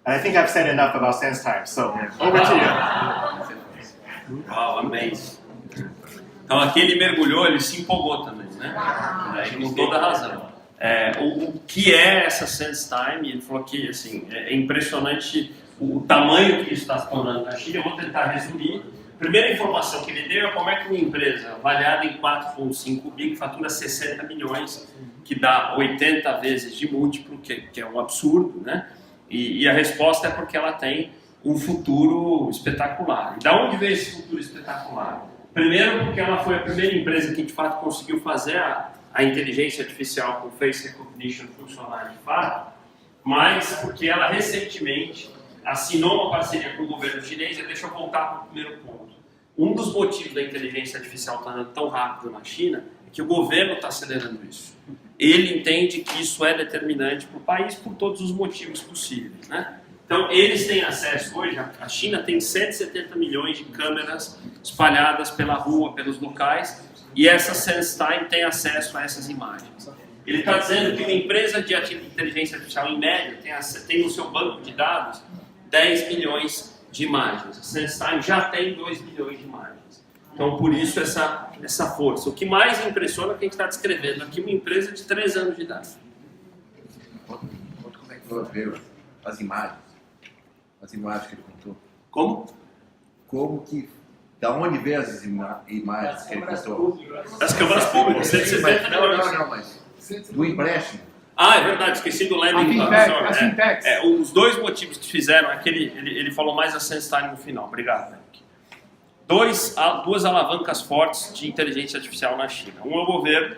S3: And I think I've said enough about SenseTime, so over to you.
S1: Wow, amazing. Então aqui ele mergulhou, ele se empolgou também, né? Com toda a razão. O que é essa SenseTime? Ele falou que assim, é impressionante o tamanho que isso está se tornando na China. Eu vou tentar resumir. A primeira informação que ele deu é como é que uma empresa avaliada em 4,5 bi, que fatura 60 milhões, que dá 80 vezes de múltiplo, que é um absurdo, né? E a resposta é porque ela tem um futuro espetacular. E da onde veio esse futuro espetacular? Primeiro porque ela foi a primeira empresa que de fato conseguiu fazer a inteligência artificial com face recognition funcionar de fato, mas porque ela recentemente assinou uma parceria com o governo chinês. E deixa eu voltar para o primeiro ponto. Um dos motivos da inteligência artificial estar andando tão rápido na China é que o governo está acelerando isso. Ele entende que isso é determinante para o país por todos os motivos possíveis, né? Então, eles têm acesso hoje, a China tem 170 milhões de câmeras espalhadas pela rua, pelos locais, e essa SenseTime tem acesso a essas imagens. Ele está dizendo que uma empresa de inteligência artificial, em média, tem no seu banco de dados 10 milhões de imagens. A SenseTime já tem 2 bilhões de imagens. Então, por isso, essa força. O que mais impressiona é que a gente está descrevendo aqui uma empresa de 3 anos de idade.
S5: Como é que você vê as imagens? As imagens que ele contou?
S1: Como?
S5: Como que... Da onde vê as imagens que ele contou?
S1: Das câmaras públicas, 170 milhões.
S5: Não, mas do empréstimo.
S1: Ah, é verdade, esqueci do landing.
S6: As fintechs.
S1: Os 2 motivos que fizeram é que ele falou mais a SenseTime no final. Obrigado, Henrique. 2 alavancas fortes de inteligência artificial na China. Um é o governo.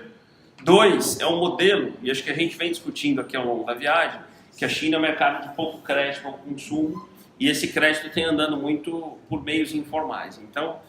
S1: 2 é um modelo, e acho que a gente vem discutindo aqui ao longo da viagem, que a China é um mercado de pouco crédito ao consumo, e esse crédito tem andando muito por meios informais. Então,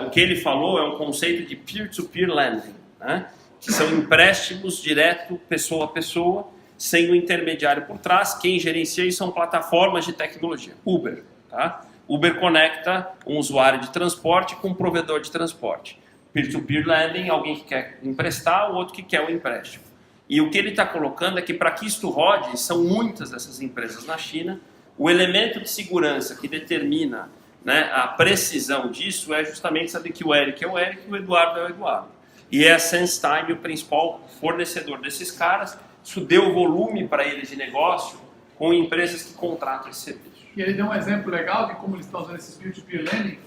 S1: o que ele falou é um conceito de peer-to-peer lending, né? Que são empréstimos direto, pessoa a pessoa, sem o intermediário por trás. Quem gerencia isso são plataformas de tecnologia. Uber, tá? Uber conecta um usuário de transporte com um provedor de transporte. Peer-to-peer lending, alguém que quer emprestar, o outro que quer o empréstimo. E o que ele está colocando é que para que isto rode, são muitas dessas empresas na China, o elemento de segurança que determina, né, a precisão disso é justamente saber que o Eric é o Eric e o Eduardo é o Eduardo. E é a SenseTime o principal fornecedor desses caras. Isso deu volume para eles de negócio com empresas que contratam esse serviço.
S6: E ele deu um exemplo legal de como eles estão usando esses peer-to-peer lending,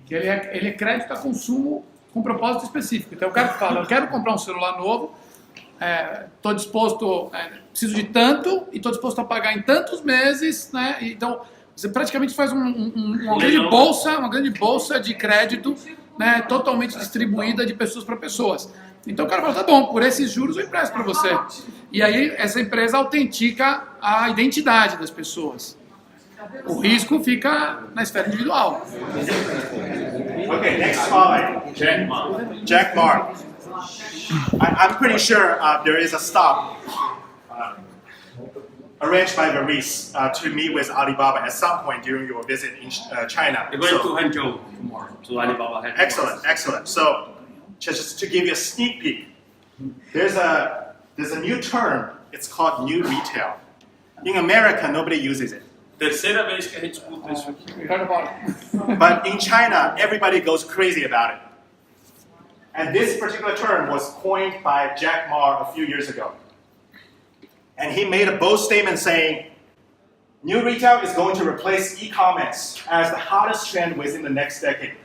S6: que ele é crédito a consumo com propósito específico. Então o cara que fala, eu quero comprar um celular novo, estou disposto, preciso de tanto e estou disposto a pagar em tantos meses, né? Então você praticamente faz uma grande bolsa de crédito, né, totalmente distribuída de pessoas para pessoas. Então o cara fala, tá bom, por esses juros eu empresto para você. E aí essa empresa autentica a identidade das pessoas. O risco fica na esfera individual.
S3: Okay, next slide. Jack Ma. I'm pretty sure there is a stop arranged by Maurice to meet with Alibaba at some point during your visit in China.
S1: We're going to Hangzhou tomorrow, to Alibaba headquarters.
S3: Excellent. So, just to give you a sneak peek, there's a new term. It's called new retail. In America, nobody uses it.
S1: Terceira vez que a gente escuta isso aqui.
S3: But in China, everybody goes crazy about it. And this particular term was coined by Jack Ma a few years ago. And he made a bold statement saying, new retail is going to replace e-commerce as the hottest trend within the next decade.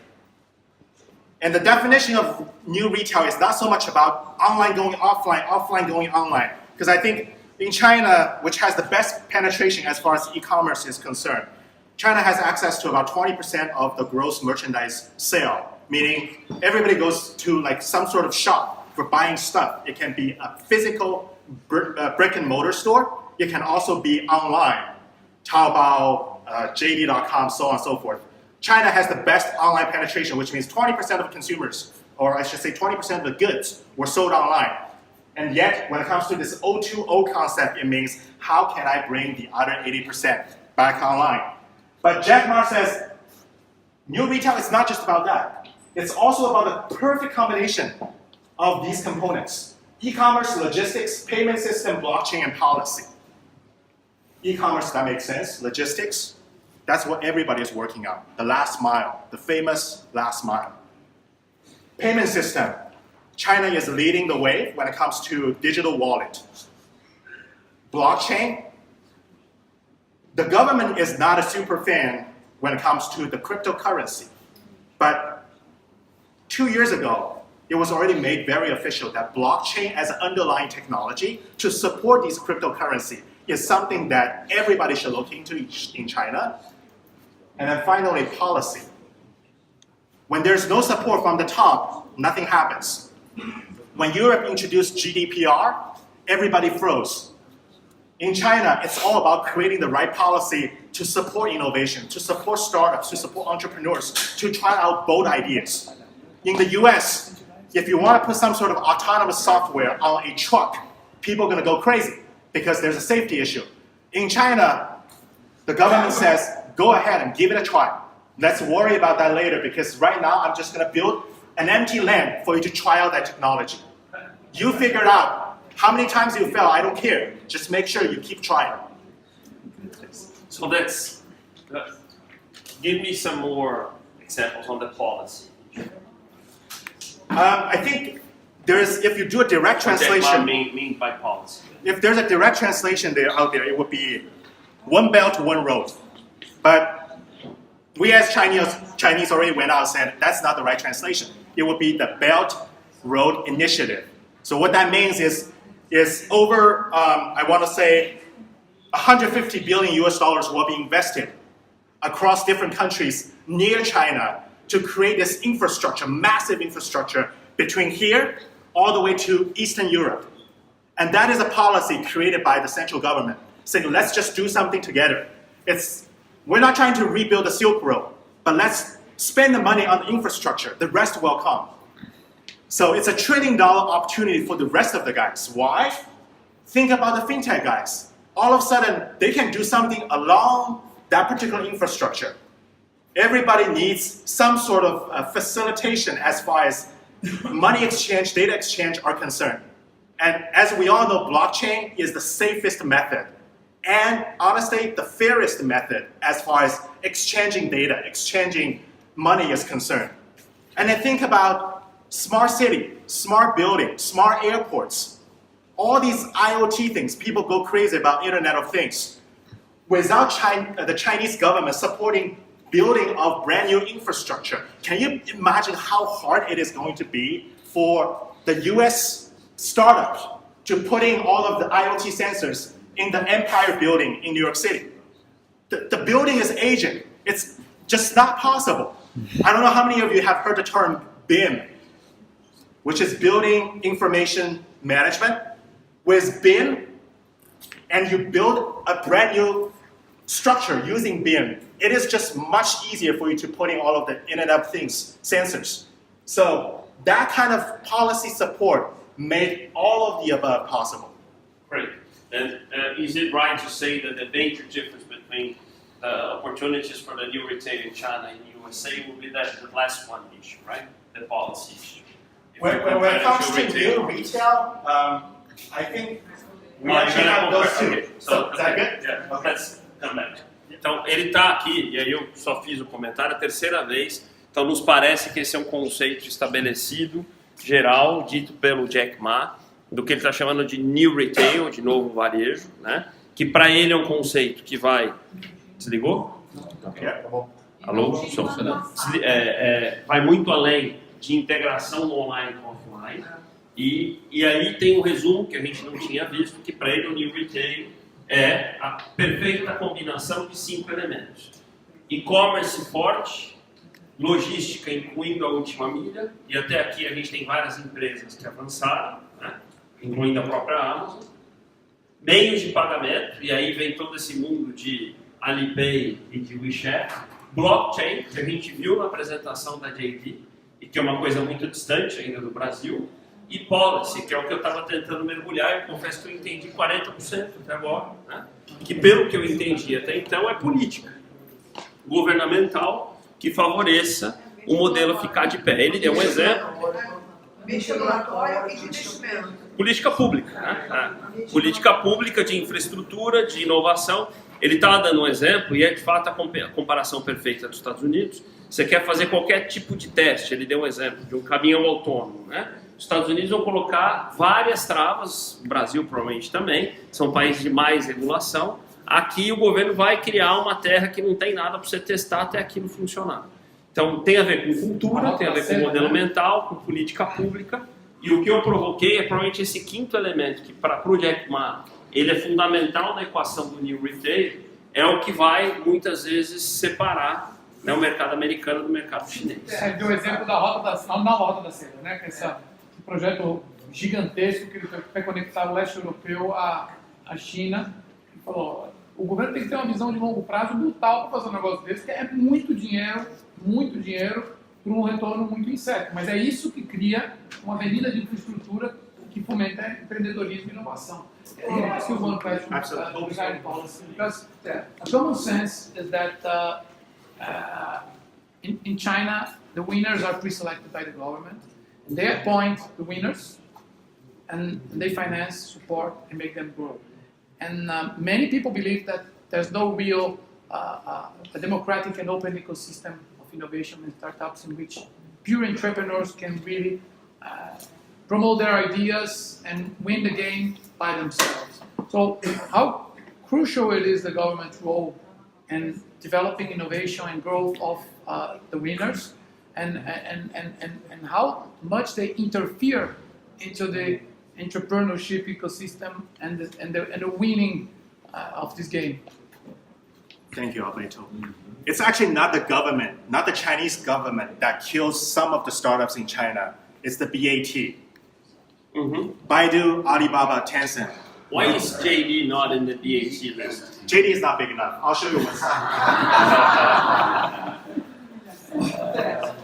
S3: And the definition of new retail is not so much about online going offline, offline going online. Because I think in China, which has the best penetration as far as e-commerce is concerned, China has access to about 20% of the gross merchandise sale, meaning everybody goes to like some sort of shop for buying stuff. It can be a physical brick and mortar store. It can also be online, Taobao, JD.com, so on and so forth. China has the best online penetration, which means 20% of consumers, or I should say 20% of the goods were sold online. And yet, when it comes to this O2O concept, it means how can I bring the other 80% back online? But Jack Ma says, new retail is not just about that. It's also about the perfect combination of these components. E-commerce, logistics, payment system, blockchain, and policy. E-commerce, that makes sense. Logistics, that's what everybody is working on. The last mile, the famous last mile. Payment system, China is leading the way when it comes to digital wallet. Blockchain, the government is not a super fan when it comes to the cryptocurrency. But 2 years ago, it was already made very official that blockchain as an underlying technology to support these cryptocurrency is something that everybody should look into in China. And then finally, policy. When there's no support from the top, nothing happens. When Europe introduced GDPR, everybody froze. In China, it's all about creating the right policy to support innovation, to support startups, to support entrepreneurs, to try out bold ideas. In the US, if you want to put some sort of autonomous software on a truck, people are going to go crazy because there's a safety issue. In China, the government says, go ahead and give it a try. Let's worry about that later because right now I'm just going to build an empty land for you to try out that technology. You figure it out. How many times you fail, I don't care. Just make sure you keep trying.
S1: So that's Give me some more examples on the policy.
S3: I think if you do a direct translation,
S1: mean by policy.
S3: if there's a direct translation out there, it would be one belt, one road. But we as Chinese already went out and said that's not the right translation. It would be the Belt Road Initiative. So what that means is over, I want to say, 150 billion US dollars will be invested across different countries near China to create this infrastructure, massive infrastructure between here all the way to Eastern Europe. And that is a policy created by the central government, saying let's just do something together. We're not trying to rebuild the Silk Road, but let's spend the money on the infrastructure. The rest will come. So it's $1 trillion opportunity for the rest of the guys. Why? Think about the fintech guys. All of a sudden, they can do something along that particular infrastructure. Everybody needs some sort of facilitation as far as money exchange, data exchange are concerned. And as we all know, blockchain is the safest method. And honestly, the fairest method as far as exchanging data, exchanging money is concerned. And then think about smart city, smart building, smart airports. All these IoT things, people go crazy about Internet of Things. Without the Chinese government supporting building of brand new infrastructure, can you imagine how hard it is going to be for the US startup to put in all of the IoT sensors in the Empire Building in New York City? The building is aging. It's just not possible. I don't know how many of you have heard the term BIM, which is Building Information Management. With BIM, and you build a brand new structure using BIM, it is just much easier for you to put in all of the Internet of Things sensors. So that kind of policy support made all of the above possible.
S1: Great. And is it right to say that the major difference between opportunities for the new retail in China and USA will be that the last one issue, right? The policy issue.
S3: When it comes to new retail, I think we actually have those two. So is that good?
S1: Yeah. Okay. Let's come back. Então, ele está aqui, e aí eu só fiz o comentário a terceira vez, então nos parece que esse é um conceito estabelecido, geral, dito pelo Jack Ma, do que ele está chamando de New Retail, de novo varejo, né? Que para ele é um conceito que vai... Desligou?
S3: Okay.
S1: Alô? Vai muito além de integração online com offline, e aí tem um resumo que a gente não tinha visto, que para ele o New Retail é a perfeita combinação de 5 elementos. E-commerce forte, logística incluindo a última milha, e até aqui a gente tem várias empresas que avançaram, né? Incluindo a própria Amazon. Meios de pagamento, e aí vem todo esse mundo de Alipay e de WeChat. Blockchain, que a gente viu na apresentação da JD, e que é uma coisa muito distante ainda do Brasil. E policy, que é o que eu estava tentando mergulhar, eu confesso que eu entendi 40% até agora, né? Que pelo que eu entendi até então é política governamental que favoreça o modelo ficar de pé. Ele deu um exemplo. Política pública, né? Política pública de infraestrutura, de inovação. Ele está dando um exemplo, e é de fato a comparação perfeita dos Estados Unidos. Você quer fazer qualquer tipo de teste, ele deu um exemplo de um caminhão autônomo, né? Os Estados Unidos vão colocar várias travas, o Brasil provavelmente também, são países de mais regulação. Aqui o governo vai criar uma terra que não tem nada para você testar até aquilo funcionar. Então tem a ver com cultura, tem a ver com modelo mental, com política pública. E o que eu provoquei é provavelmente esse quinto elemento, que para o Jack Ma ele é fundamental na equação do New Retail, é o que vai muitas vezes separar, né, o mercado americano do mercado chinês.
S6: Deu o exemplo da nova Rota da Seda, né? Que esse projeto gigantesco que ele vai conectar o leste europeu à China. Ele falou, o governo tem que ter uma visão de longo prazo brutal para fazer um negócio desse, que é muito dinheiro para um retorno muito incerto. Mas é isso que cria uma avenida de infraestrutura que fomenta empreendedorismo e inovação. Let me ask you one question regarding policy, because a common sense is that in China, the winners are pre-selected by the government. They appoint the winners, and they finance, support, and make them grow. And many people believe that there's no real a democratic and open ecosystem of innovation and startups in which pure entrepreneurs can really promote their ideas and win the game by themselves. So how crucial it is the government's role in developing innovation and growth of the winners, and how much they interfere into the entrepreneurship ecosystem and the winning of this game.
S3: Thank you, Alberto. It's actually not the government, not the Chinese government that kills some of the startups in China. It's the BAT. Baidu, Alibaba, Tencent.
S1: Why is JD not in the BAT list?
S3: JD is not big enough. I'll show you one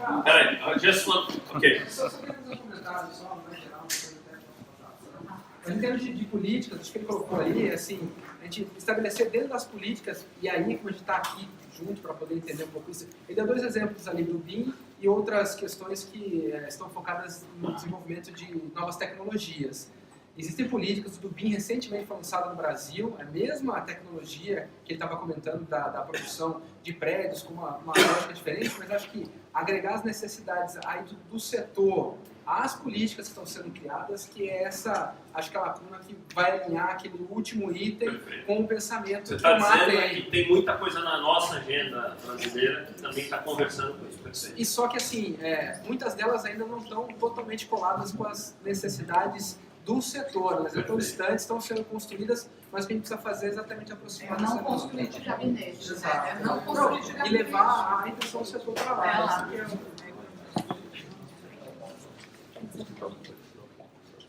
S1: All right, just one. Okay.
S7: Em termos de políticas, acho que ele colocou ali, assim, a gente estabelecer dentro das políticas, e aí, como a gente está aqui junto para poder entender um pouco isso, ele deu 2 exemplos ali do BIM e outras questões que estão focadas no desenvolvimento de novas tecnologias. Existem políticas, do BIM recentemente foi lançado no Brasil, a mesma tecnologia que ele estava comentando da produção de prédios com uma lógica diferente, mas acho que agregar as necessidades aí do setor às políticas que estão sendo criadas, que é essa, acho que a lacuna que vai alinhar aquele último item
S1: Perfeito.
S7: com o pensamento
S1: Você
S7: que
S1: está
S7: o Mar
S1: dizendo
S7: tem.
S1: que tem muita coisa na nossa agenda brasileira que também está conversando com isso. Perfeito.
S7: E só que assim, muitas delas ainda não estão totalmente coladas com as necessidades do setor, elas estão distantes, estão sendo construídas, mas o que a gente precisa fazer é exatamente aproximar
S8: Não
S7: dessa
S8: construir de gabinete,
S7: Exato.
S8: né? Não construir de
S7: E
S8: gabinete.
S7: levar a intenção do setor para lá.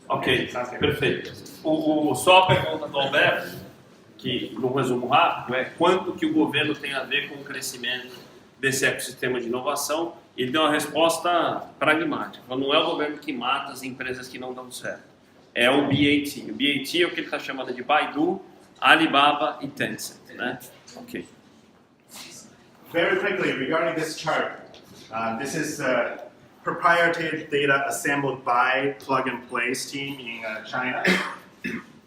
S1: Ok, perfeito. Só a pergunta do Alberto, que no resumo rápido, é quanto que o governo tem a ver com o crescimento desse ecossistema de inovação, e ele deu uma resposta pragmática. Não é o governo que mata as empresas que não dão certo. É o BAT. O BAT é o que ele está chamando de Baidu, Alibaba e Tencent, né? Ok.
S3: Very quickly, regarding this chart, this is proprietary data assembled by Plug and Play's team in China.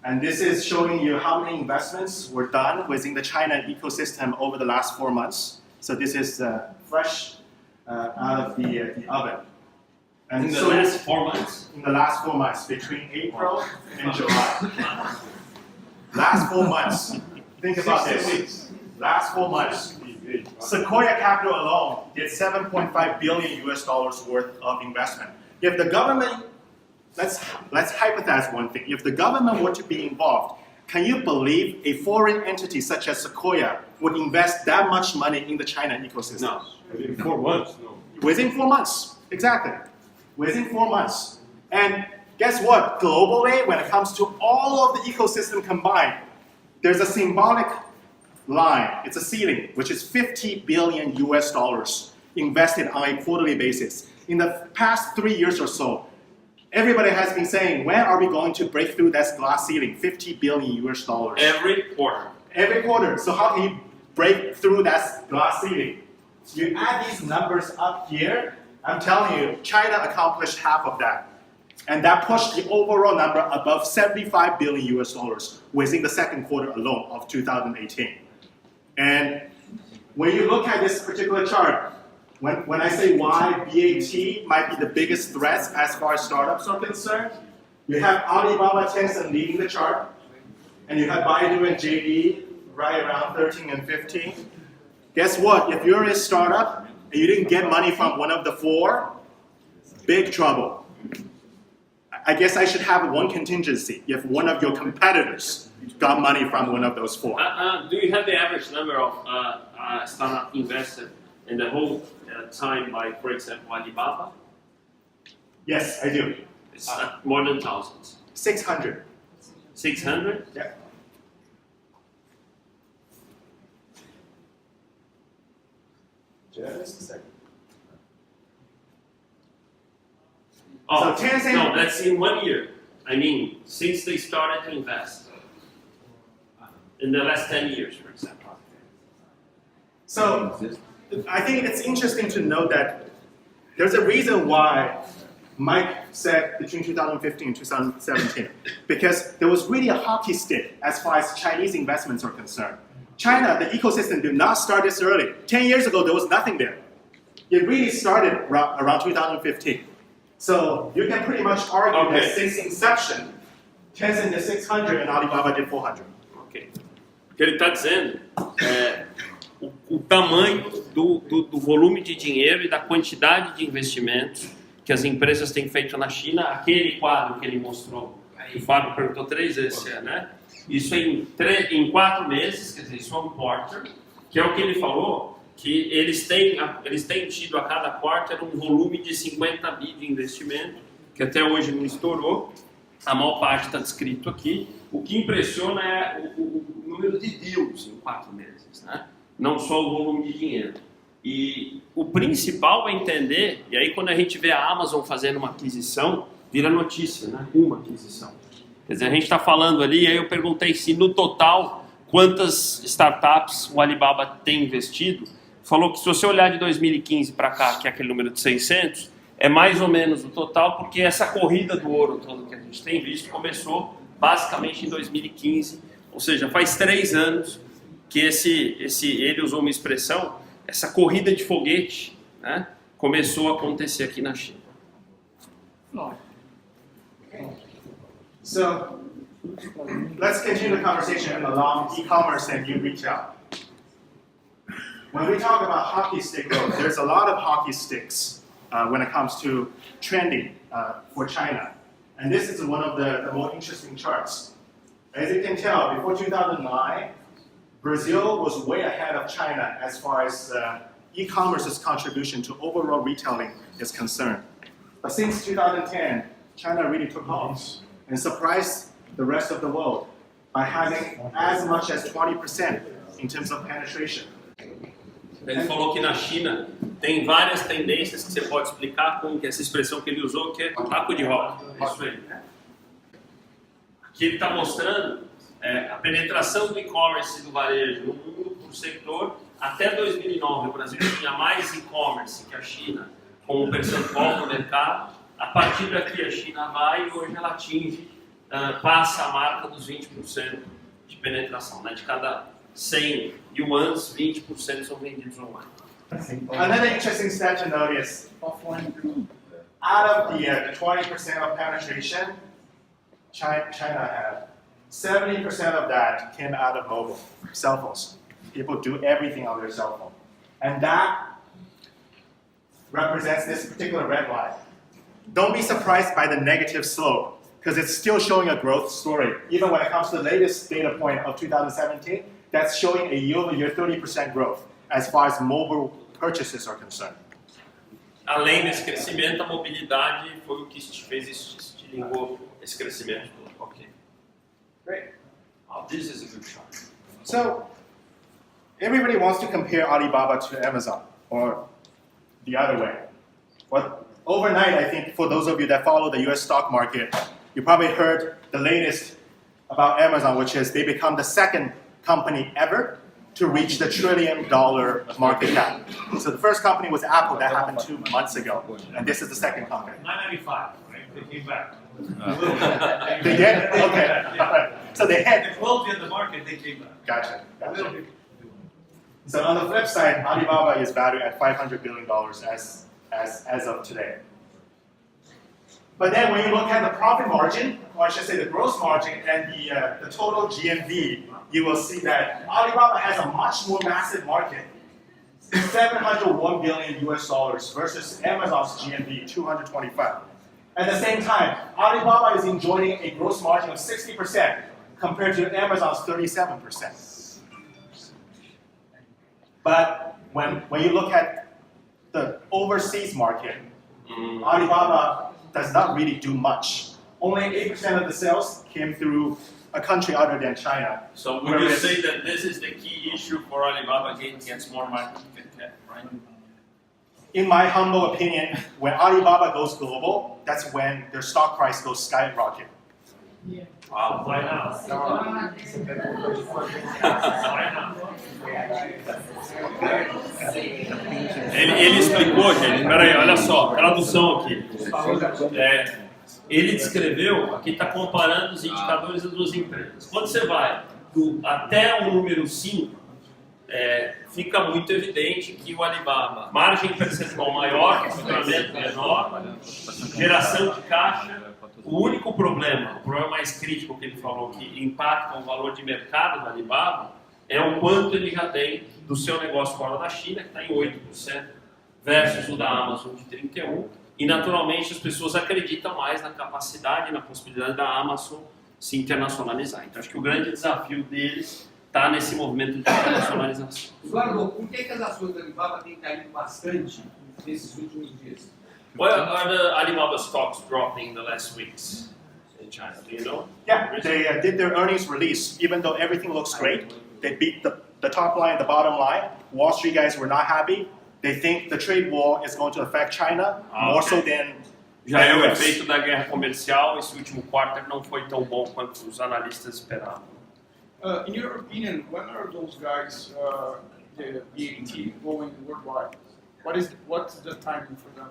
S3: And this is showing you how many investments were done within the China ecosystem over the last 4 months. So this is fresh out of the oven. And
S1: In the
S3: so
S1: last 4 months?
S3: in the last 4 months, between April and July. Last 4 months. Think about this. Last 4 months. Sequoia Capital alone did $7.5 billion worth of investment. If the government, let's hypothesize one thing. If the government were to be involved, can you believe a foreign entity such as Sequoia would invest that much money in the China ecosystem?
S1: No.
S9: Within 4 months, no.
S3: Within 4 months, exactly. Within 4 months. And guess what? Globally, when it comes to all of the ecosystem combined, there's a symbolic line, it's a ceiling, which is $50 billion invested on a quarterly basis. In the past 3 years or so, everybody has been saying, when are we going to break through that glass ceiling? $50 billion.
S1: Every quarter.
S3: Every quarter. So how can you break through that glass ceiling? You add these numbers up here, I'm telling you, China accomplished half of that. And that pushed the overall number above $75 billion within the second quarter alone of 2018. And when you look at this particular chart, when I say why BAT might be the biggest threat as far as startups are concerned, you have Alibaba, Tencent leading the chart, and you have Baidu and JD right around 13 and 15. Guess what? If you're a startup and you didn't get money from one of the 4, big trouble. I guess I should have one contingency if one of your competitors got money from one of those 4.
S1: Do you have the average number of startup invested in the whole time by, for example, Alibaba?
S3: Yes, I do.
S1: It's more than thousands.
S3: 600.
S1: 600?
S3: Yeah. Just a second.
S1: Oh,
S3: So Tencent-
S1: no, that's in 1 year. I mean, since they started to invest. In the last 10 years, for example.
S3: So I think it's interesting to note that there's a reason why Mike said between 2015 and 2017, because there was really a hockey stick as far as Chinese investments are concerned. China, the ecosystem did not start this early. 10 years ago, there was nothing there. It really started around 2015. So you can pretty much argue that since inception, Tencent did 600 and Alibaba did 400.
S1: Ok. O que ele está dizendo é o tamanho do volume de dinheiro e da quantidade de investimentos que as empresas têm feito na China. Aquele quadro que ele mostrou, o Fábio perguntou 3 vezes, né? Isso em 4 meses, quer dizer, isso é um quarter, que é o que ele falou, que eles têm tido a cada quarter um volume de 50 bi de investimento, que até hoje não estourou, a maior parte está descrito aqui. O que impressiona é o número de deals em 4 meses, né? Não só o volume de dinheiro. E o principal é entender, e aí quando a gente vê a Amazon fazendo uma aquisição, vira notícia, né? Uma aquisição. Quer dizer, a gente está falando ali, aí eu perguntei se no total, quantas startups o Alibaba tem investido. Falou que se você olhar de 2015 para cá, que é aquele número de 600, é mais ou menos o total, porque essa corrida do ouro todo que a gente tem visto começou basicamente em 2015, ou seja, faz 3 anos que ele usou uma expressão, essa corrida de foguete, né, começou a acontecer aqui na China.
S3: So let's continue the conversation along e-commerce and new retail. When we talk about hockey stick growth, there's a lot of hockey sticks when it comes to trending for China. And this is one of the more interesting charts. As you can tell, before 2009, Brazil was way ahead of China as far as e-commerce's contribution to overall retailing is concerned. But since 2010, China really took off and surprised the rest of the world by having as much as 20% in terms of penetration.
S1: Ele falou que na China tem várias tendências que você pode explicar com essa expressão que ele usou, que é taco de rock. Isso aí. Aqui ele está mostrando a penetração do e-commerce e do varejo no mundo por setor. Até 2009, o Brasil tinha mais e-commerce que a China, como percentual do mercado. A partir daqui a China vai e hoje ela atinge, passa a marca dos 20% de penetração. Né? De cada 100 yuans, 20% são vendidos online.
S3: Another interesting stat to notice, out of the 20% of penetration China had, 70% of that came out of mobile, cell phones. People do everything on their cell phone. And that represents this particular red line. Don't be surprised by the negative slope, because it's still showing a growth story. Even when it comes to the latest data point of 2017, that's showing a year-over-year 30% growth as far as mobile purchases are concerned.
S1: Além desse crescimento, a mobilidade foi o que fez estilingou esse crescimento todo. Ok.
S3: Great.
S1: Oh, this is a good shot.
S3: So, everybody wants to compare Alibaba to Amazon, or the other way. But overnight, I think for those of you that follow the US stock market, you probably heard the latest about Amazon, which is they become the second company ever to reach the $1 trillion market cap. So the first company was Apple, that happened 2 months ago, and this is the second company.
S8: 995, right? They came back.
S3: They did? Okay. All right. So they had.
S8: They closed in the market, they came back.
S3: Gotcha. So on the flip side, Alibaba is valued at $500 billion as of today. But then when you look at the profit margin, or I should say the gross margin and the total GMV, you will see that Alibaba has a much more massive market, $701 billion versus Amazon's GMV, 225. At the same time, Alibaba is enjoying a gross margin of 60% compared to Amazon's 37%. But when you look at the overseas market, Alibaba does not really do much. Only 8% of the sales came through a country other than China.
S1: So would you say that this is the key issue for Alibaba gets more market cap, right?
S3: In my humble opinion, when Alibaba goes global, that's when their stock price goes skyrocket.
S8: Yeah. Wow, why not? Why not?
S1: Ele explicou, gente, peraí, olha só, tradução aqui. Ele descreveu, aqui está comparando os indicadores das duas empresas. Quando você vai até o número 5, fica muito evidente que o Alibaba, margem percentual maior, faturamento menor, geração de caixa. O único problema, o problema mais crítico que ele falou, que impacta o valor de mercado do Alibaba, é o quanto ele já tem do seu negócio fora da China, que está em 8%, versus o da Amazon de 31%. E, naturalmente, as pessoas acreditam mais na capacidade e na possibilidade da Amazon se internacionalizar. Então, acho que o grande desafio deles está nesse movimento de internacionalização.
S5: Eduardo, por que as ações da Alibaba têm caído bastante nesses últimos dias?
S1: What are the Alibaba stocks dropping in the last weeks in China? Do you know?
S3: Yeah, they did their earnings release. Even though everything looks great, they beat the top line and the bottom line. Wall Street guys were not happy. They think the trade war is going to affect China more so than
S1: Já é o efeito da guerra comercial. Esse último quarto não foi tão bom quanto os analistas esperavam.
S4: In your opinion, when are those guys, the BAT, going worldwide? What's the timing for them?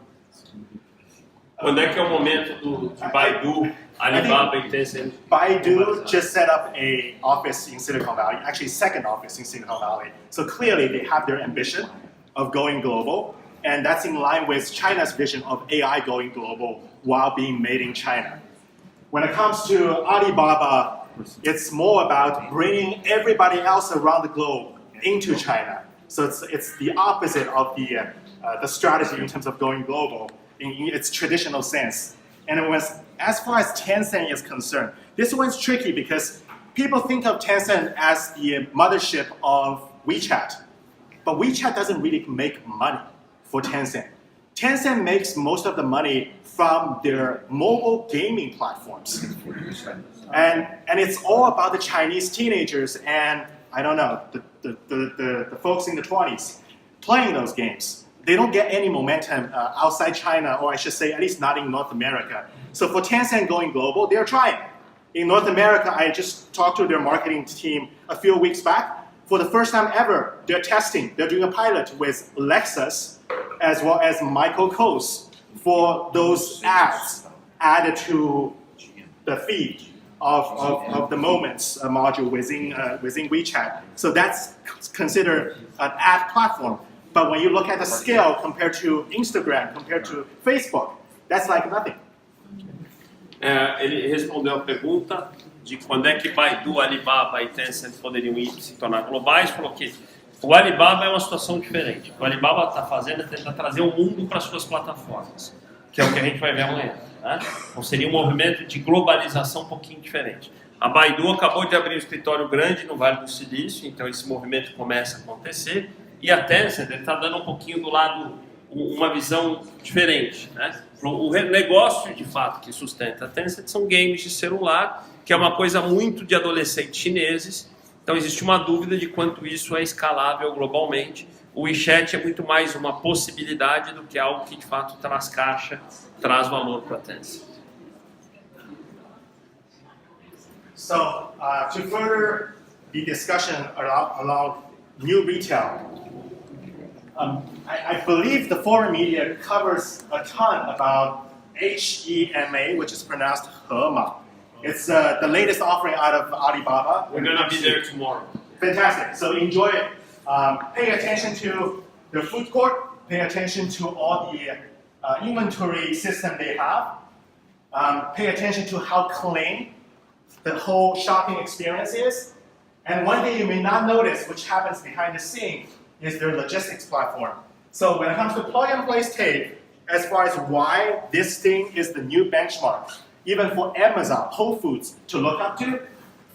S1: Quando é que é o momento de Baidu, Alibaba e Tencent?
S3: Baidu just set up a office in Silicon Valley, actually second office in Silicon Valley. So clearly they have their ambition of going global, and that's in line with China's vision of AI going global while being made in China. When it comes to Alibaba, it's more about bringing everybody else around the globe into China. So it's the opposite of the strategy in terms of going global in its traditional sense. And as far as Tencent is concerned, this one's tricky because people think of Tencent as the mothership of WeChat. But WeChat doesn't really make money for Tencent. Tencent makes most of the money from their mobile gaming platforms. And it's all about the Chinese teenagers and, I don't know, the folks in the 20s playing those games. They don't get any momentum outside China, or I should say, at least not in North America. So for Tencent going global, they're trying. In North America, I just talked to their marketing team a few weeks back. For the first time ever, they're doing a pilot with Lexus as well as Michael Kors for those ads added to the feed of the Moments module within WeChat. So that's considered an ad platform. But when you look at the scale compared to Instagram, compared to Facebook, that's like nothing.
S1: Ele respondeu a pergunta de quando é que Baidu, Alibaba e Tencent poderiam se tornar globais. Falou que o Alibaba é uma situação diferente. O que o Alibaba está fazendo é tentar trazer o mundo para as suas plataformas, que é o que a gente vai ver amanhã. Né? Então seria um movimento de globalização um pouquinho diferente. A Baidu acabou de abrir um escritório grande no Vale do Silício, então esse movimento começa a acontecer. E a Tencent está dando um pouquinho do lado, uma visão diferente. Né? O negócio, de fato, que sustenta a Tencent são games de celular, que é uma coisa muito de adolescentes chineses. Então existe uma dúvida de quanto isso é escalável globalmente. O WeChat é muito mais uma possibilidade do que algo que, de fato, traz caixa, traz valor para a Tencent.
S3: So to further the discussion around new retail, I believe the foreign media covers a ton about HEMA, which is pronounced Hema. It's the latest offering out of Alibaba.
S1: We're going to be there tomorrow.
S3: Fantastic. So enjoy it. Pay attention to their food court. Pay attention to all the inventory system they have. Pay attention to how clean the whole shopping experience is. And one thing you may not notice, which happens behind the scene, is their logistics platform. So when it comes to Plug and Play tape, as far as why this thing is the new benchmark, even for Amazon, Whole Foods to look up to,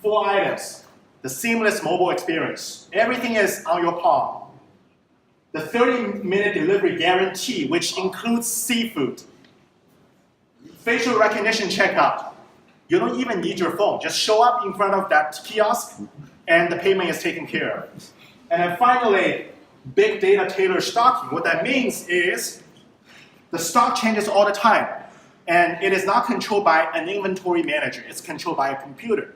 S3: 4 items. The seamless mobile experience. Everything is on your palm. The 30-minute delivery guarantee, which includes seafood. Facial recognition checkout. You don't even need your phone. Just show up in front of that kiosk and the payment is taken care of. And then finally, big data tailored stocking. What that means is the stock changes all the time. And it is not controlled by an inventory manager. It's controlled by a computer.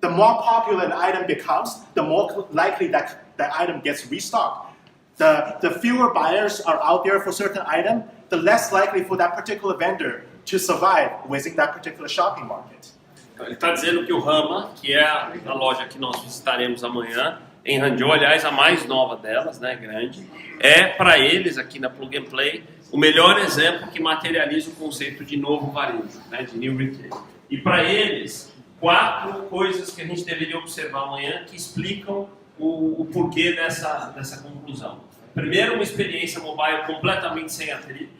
S3: The more popular an item becomes, the more likely that the item gets restocked. The fewer buyers are out there for certain item, the less likely for that particular vendor to survive within that particular shopping market.
S1: Ele está dizendo que o Hema, que é a loja que nós visitaremos amanhã, em Hangzhou, aliás, a mais nova delas, né, grande, é para eles, aqui na Plug and Play, o melhor exemplo que materializa o conceito de novo varejo, né, de new retail. E para eles, 4 coisas que a gente deveria observar amanhã que explicam o porquê dessa conclusão. Primeiro, uma experiência mobile completamente sem atrito,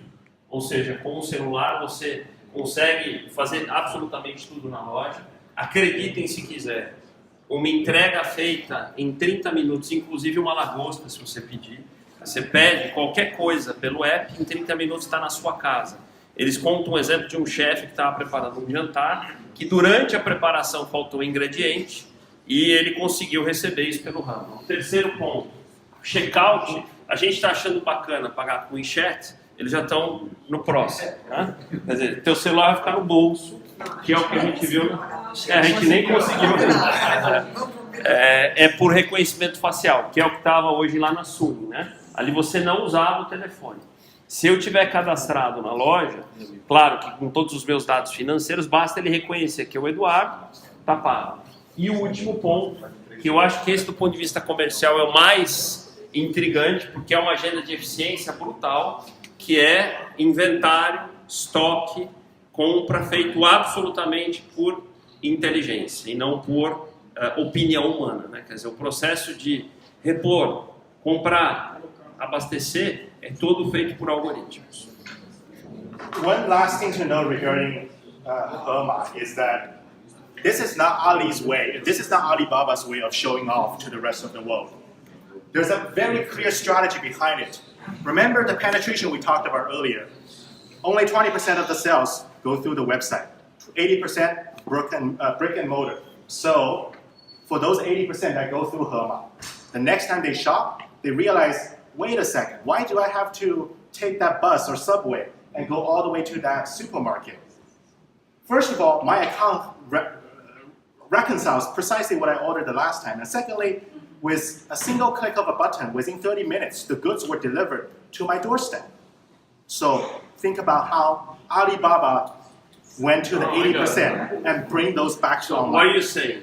S1: ou seja, com o celular você consegue fazer absolutamente tudo na loja. Acreditem se quiser, uma entrega feita em 30 minutos, inclusive uma lagosta, se você pedir. Você pede qualquer coisa pelo app, em 30 minutos está na sua casa. Eles contam um exemplo de um chefe que estava preparando um jantar, que durante a preparação faltou ingrediente e ele conseguiu receber isso pelo ramo. O terceiro ponto, checkout. A gente está achando bacana pagar com o WeChat, eles já estão no próximo. Né? Quer dizer, teu celular vai ficar no bolso, que é o que a gente viu. A gente nem conseguiu ver. É por reconhecimento facial, que é o que estava hoje lá na Suni, né? Ali você não usava o telefone. Se eu tiver cadastrado na loja, claro que com todos os meus dados financeiros, basta ele reconhecer que é o Eduardo, tá pago. E o último ponto, que eu acho que esse do ponto de vista comercial é o mais intrigante, porque é uma agenda de eficiência brutal, que é inventário, estoque, compra feito absolutamente por inteligência e não por opinião humana, né? Quer dizer, o processo de repor, comprar, abastecer é todo feito por algoritmos.
S3: One last thing to know regarding Hema is that this is not Ali's way. This is not Alibaba's way of showing off to the rest of the world. There's a very clear strategy behind it. Remember the penetration we talked about earlier. Only 20% of the sales go through the website. 80% brick and mortar. So for those 80% that go through Hema, the next time they shop, they realize, wait a second, why do I have to take that bus or subway and go all the way to that supermarket? First of all, my account reconciles precisely what I ordered the last time. And secondly, with a single click of a button, within 30 minutes, the goods were delivered to my doorstep. So think about how Alibaba went to the 80% and bring those back to online.
S1: What are you saying?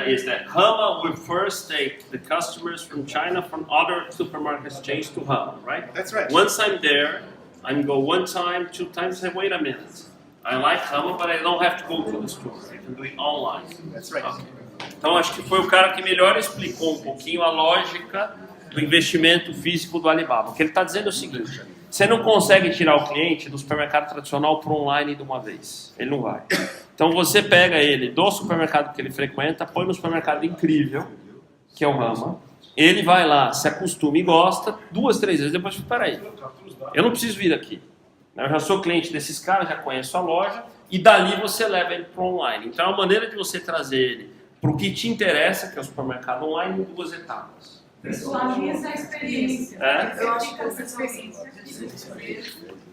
S1: Is that Hema will first take the customers from China from other supermarkets chains to Hema, right?
S3: That's right.
S1: Once I'm there, I can go 1 time, 2 times, say, wait a minute. I like Hema, but I don't have to go to the store. I can do it online.
S3: That's right.
S1: Okay. Então acho que foi o cara que melhor explicou um pouquinho a lógica do investimento físico do Alibaba. O que ele está dizendo é o seguinte: você não consegue tirar o cliente do supermercado tradicional para o online de uma vez. Ele não vai. Então você pega ele do supermercado que ele frequenta, põe no supermercado incrível, que é o Hema. Ele vai lá, se acostuma e gosta, 2, 3 vezes, depois fala, peraí, eu não preciso vir aqui. Eu já sou cliente desses caras, já conheço a loja, e dali você leva ele para o online. Então é uma maneira de você trazer ele para o que te interessa, que é o supermercado online, em 2 etapas.
S9: Visualiza a experiência.
S1: Eu
S9: acho que essa experiência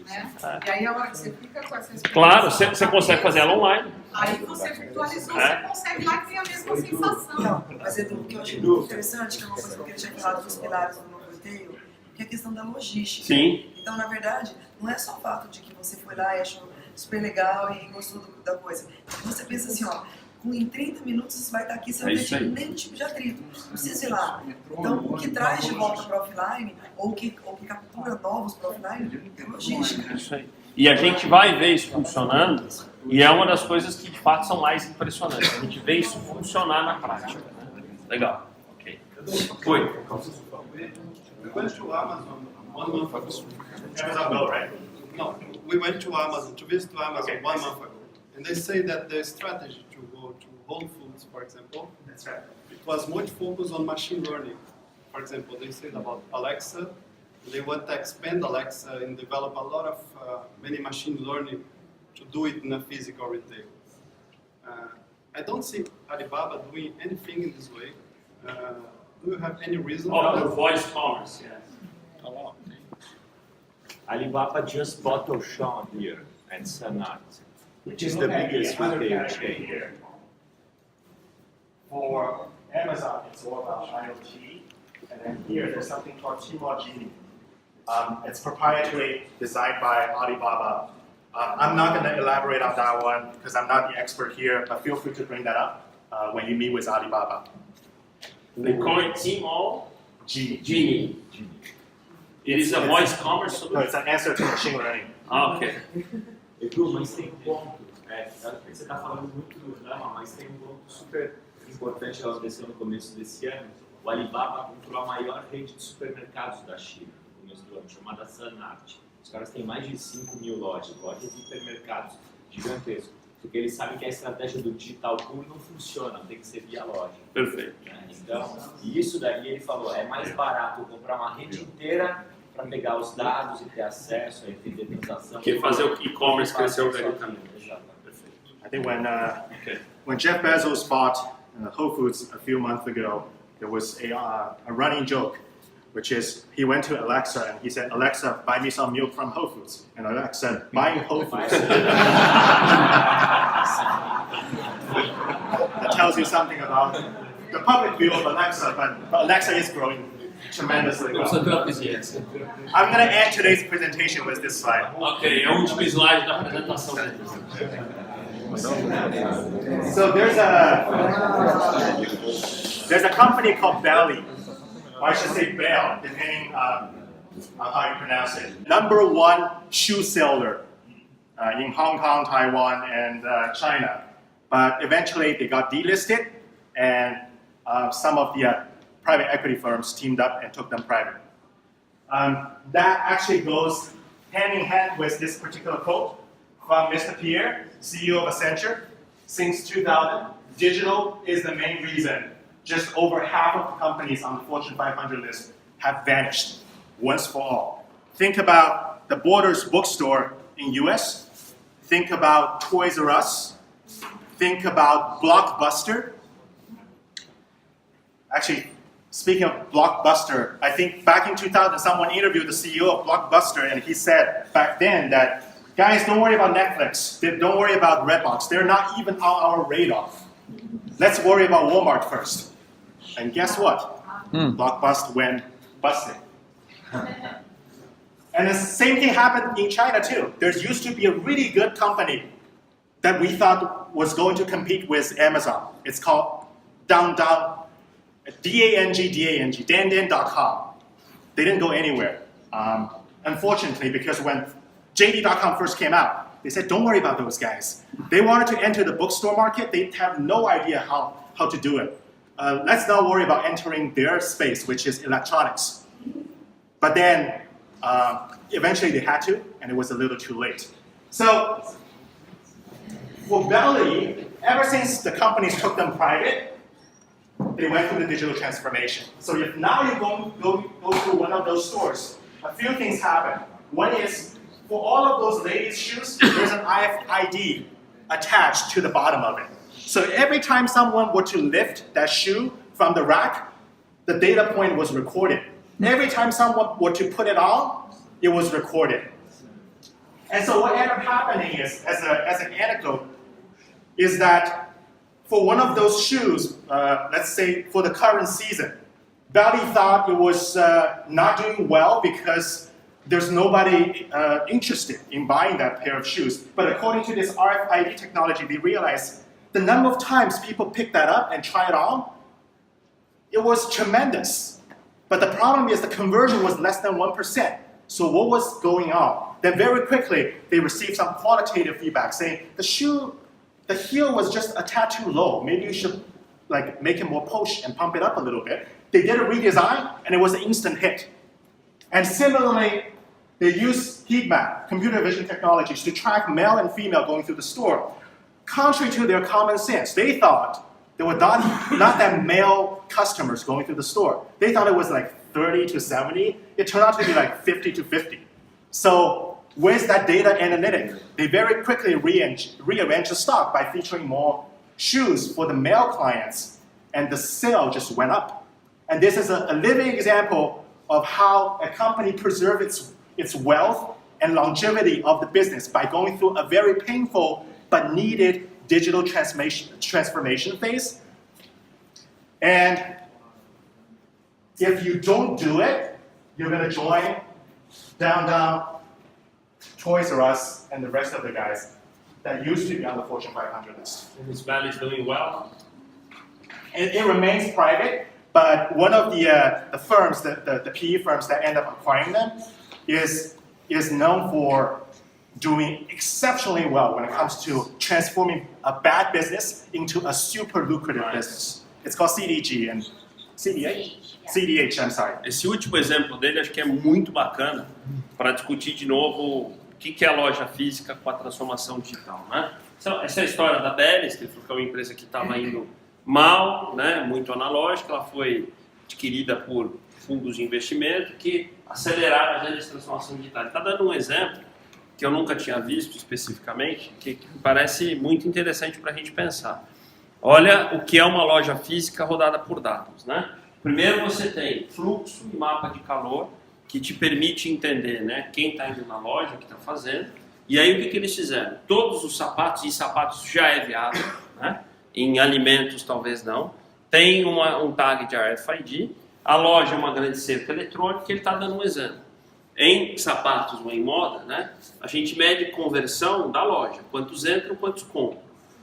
S9: né? E aí a hora que você fica com essa experiência...
S1: Claro, você consegue fazer ela online.
S9: Aí você virtualizou, você consegue lá ter a mesma sensação.
S10: Não, mas Edu, o que eu achei muito interessante, que é uma coisa que eu queria tinha falado dos pilares do novo retail, que é a questão da logística.
S1: Sim.
S10: Então, na verdade, não é só o fato de que você foi lá e achou super legal e gostou da coisa. Você pensa assim, ó, em 30 minutos você vai estar aqui sem ter nenhum tipo de atrito. Não precisa ir lá. Então, o que traz de volta para o offline, ou que captura novos para o offline, é logística.
S1: Isso aí. E a gente vai ver isso funcionando, e é uma das coisas que de fato são mais impressionantes. A gente vê isso funcionar na prática. Né? Legal. Ok. Oi.
S11: We went to Amazon 1 month ago.
S3: Amazon Go, right?
S11: No, we went to Amazon, to visit Amazon 1 month ago. And they say that the strategy to go to Whole Foods, for example,
S3: That's right.
S11: it was much focused on machine learning. For example, they said about Alexa, they want to expand Alexa and develop a lot of many machine learning to do it in a physical retail. I don't see Alibaba doing anything in this way. Do you have any reason for
S1: Oh,
S11: that?
S1: the voice commerce, yes.
S12: Alibaba just bought Auchan here and Sanat, which is the biggest retail chain.
S3: For Amazon, it's all about IoT, and then here there's something called Tmall Genie. It's proprietary, designed by Alibaba. I'm not going to elaborate on that one because I'm not the expert here, but feel free to bring that up when you meet with Alibaba.
S1: They call it Tmall Genie. It is a voice commerce solution.
S3: No, it's an answer to machine learning.
S1: Ah, ok.
S12: Edu, mas tem um ponto. Você está falando muito do drama, mas tem um ponto super importante que aconteceu no começo desse ano. O Alibaba comprou a maior rede de supermercados da China no começo do ano, chamada Sunart. Os caras têm mais de 5 mil lojas e hipermercados gigantescos. Porque eles sabem que a estratégia do digital puro não funciona, tem que ser via loja.
S1: Perfeito.
S12: Então, isso daí ele falou, é mais barato eu comprar uma rede inteira para pegar os dados e ter acesso, a entender transação.
S1: Que fazer o e-commerce crescer organicamente.
S3: I think when Jeff Bezos bought Whole Foods a few months ago, there was a running joke, which is he went to Alexa and he said, "Alexa, buy me some milk from Whole Foods." And Alexa said, "Buying Whole Foods." That tells you something about the public view of Alexa, but Alexa is growing tremendously well. I'm going to end today's presentation with this slide.
S1: Ok, é o último slide da apresentação.
S3: So there's a company called Belly, or I should say Bell, depending on how you pronounce it. #1 shoe seller in Hong Kong, Taiwan, and China. But eventually they got delisted, and some of the private equity firms teamed up and took them private. That actually goes hand in hand with this particular quote from Mr. Pierre, CEO of Accenture. Since 2000, digital is the main reason just over half of the companies on the Fortune 500 list have vanished once for all. Think about the Borders bookstore in US. Think about Toys R Us. Think about Blockbuster. Actually, speaking of Blockbuster, I think back in 2000, someone interviewed the CEO of Blockbuster, and he said back then that, guys, don't worry about Netflix. Don't worry about Redbox. They're not even on our radar. Let's worry about Walmart first. And guess what? Blockbuster went busted. And the same thing happened in China too. There used to be a really good company that we thought was going to compete with Amazon. It's called Dangdang, DANG.com. They didn't go anywhere. Unfortunately, because when JD.com first came out, they said, don't worry about those guys. They wanted to enter the bookstore market. They have no idea how to do it. Let's not worry about entering their space, which is electronics. But then, eventually they had to, and it was a little too late. So, for Belly, ever since the companies took them private, they went through the digital transformation. So if now you go through one of those stores, a few things happen. One is, for all of those ladies' shoes, there's an RFID attached to the bottom of it. So every time someone were to lift that shoe from the rack, the data point was recorded. Every time someone were to put it on, it was recorded. And so what ended up happening is, as an anecdote, is that for one of those shoes, let's say for the current season, Belly thought it was not doing well because there's nobody interested in buying that pair of shoes. But according to this RFID technology, they realized the number of times people picked that up and tried it on, it was tremendous. But the problem is the conversion was less than 1%. So what was going on? Then very quickly, they received some qualitative feedback saying, the heel was just a tad too low. Maybe you should make it more push and pump it up a little bit. They did a redesign, and it was an instant hit. And similarly, they used heat map, computer vision technologies, to track male and female going through the store. Contrary to their common sense, they thought there were not that male customers going through the store. They thought it was like 30 to 70. It turned out to be like 50 to 50. So with that data analytic, they very quickly rearranged the stock by featuring more shoes for the male clients, and the sale just went up. And this is a living example of how a company preserves its wealth and longevity of the business by going through a very painful but needed digital transformation phase. And if you don't do it, you're going to join Down, Toys R Us, and the rest of the guys that used to be on the Fortune 500 list.
S1: And this Valley is doing well?
S3: It remains private, But one of the firms, the PE firms that end up acquiring them, is known for doing exceptionally well when it comes to transforming a bad business into a super lucrative business. It's called CDG and CDH, I'm sorry.
S1: Esse último exemplo dele acho que é muito bacana para discutir de novo o que é a loja física com a transformação digital, né? Essa é a história da Belis, que foi uma empresa que estava indo mal, né? Muito analógica, ela foi adquirida por fundos de investimento que aceleraram a agenda de transformação digital. Está dando um exemplo que eu nunca tinha visto especificamente, que me parece muito interessante para a gente pensar. Olha o que é uma loja física rodada por dados, né? Primeiro você tem fluxo e mapa de calor que te permite entender, né, quem está indo na loja, o que está fazendo. E aí o que eles fizeram? Todos os sapatos, e sapatos já é viável, né? Em alimentos talvez não, tem um tag de RFID, a loja é uma grande cerca eletrônica, ele está dando um exemplo. Em sapatos ou em moda, né, a gente mede conversão da loja, quantos entram, quantos compram.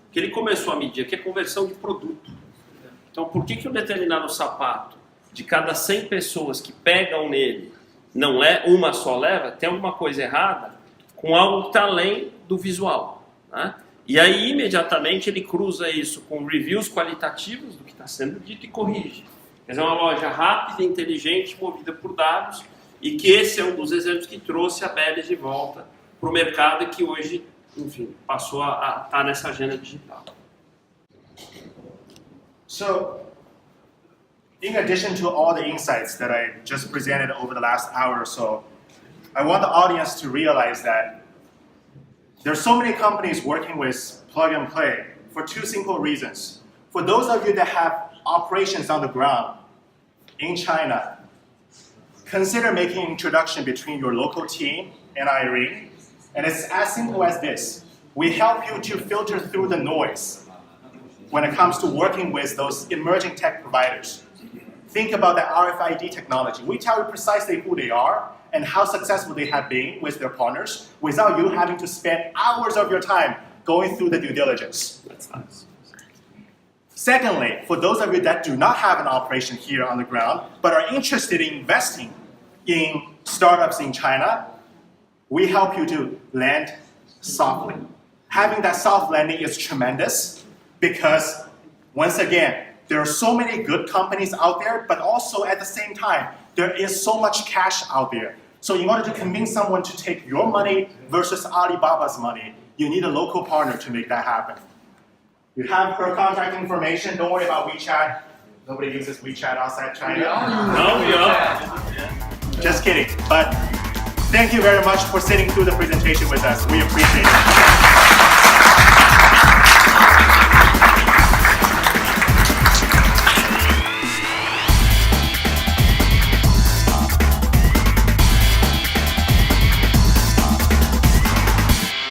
S1: O que ele começou a medir aqui é conversão de produto. Então, por que um determinado sapato, de cada 100 pessoas que pegam nele, não é uma só leva, tem alguma coisa errada com algo que está além do visual, né? E aí, imediatamente, ele cruza isso com reviews qualitativos do que está sendo dito e corrige. Quer dizer, é uma loja rápida, inteligente, movida por dados, e que esse é um dos exemplos que trouxe a Belis de volta para o mercado e que hoje, enfim, passou a estar nessa agenda digital.
S3: So, in addition to all the insights that I just presented over the last hour or so, I want the audience to realize that there are so many companies working with Plug and Play for two simple reasons. For those of you that have operations on the ground in China, consider making an introduction between your local team and Irene. And it's as simple as this. We help you to filter through the noise when it comes to working with those emerging tech providers. Think about the RFID technology. We tell you precisely who they are and how successful they have been with their partners without you having to spend hours of your time going through the due diligence.
S1: That's nice.
S3: Secondly, for those of you that do not have an operation here on the ground, but are interested in investing in startups in China, we help you to land softly. Having that soft landing is tremendous because, once again, there are so many good companies out there, but also at the same time, there is so much cash out there. So in order to convince someone to take your money versus Alibaba's money, you need a local partner to make that happen. You have her contact information. Don't worry about WeChat. Nobody uses WeChat outside China.
S1: No, we are.
S3: Just kidding. But thank you very much for sitting through the presentation with us. We appreciate it.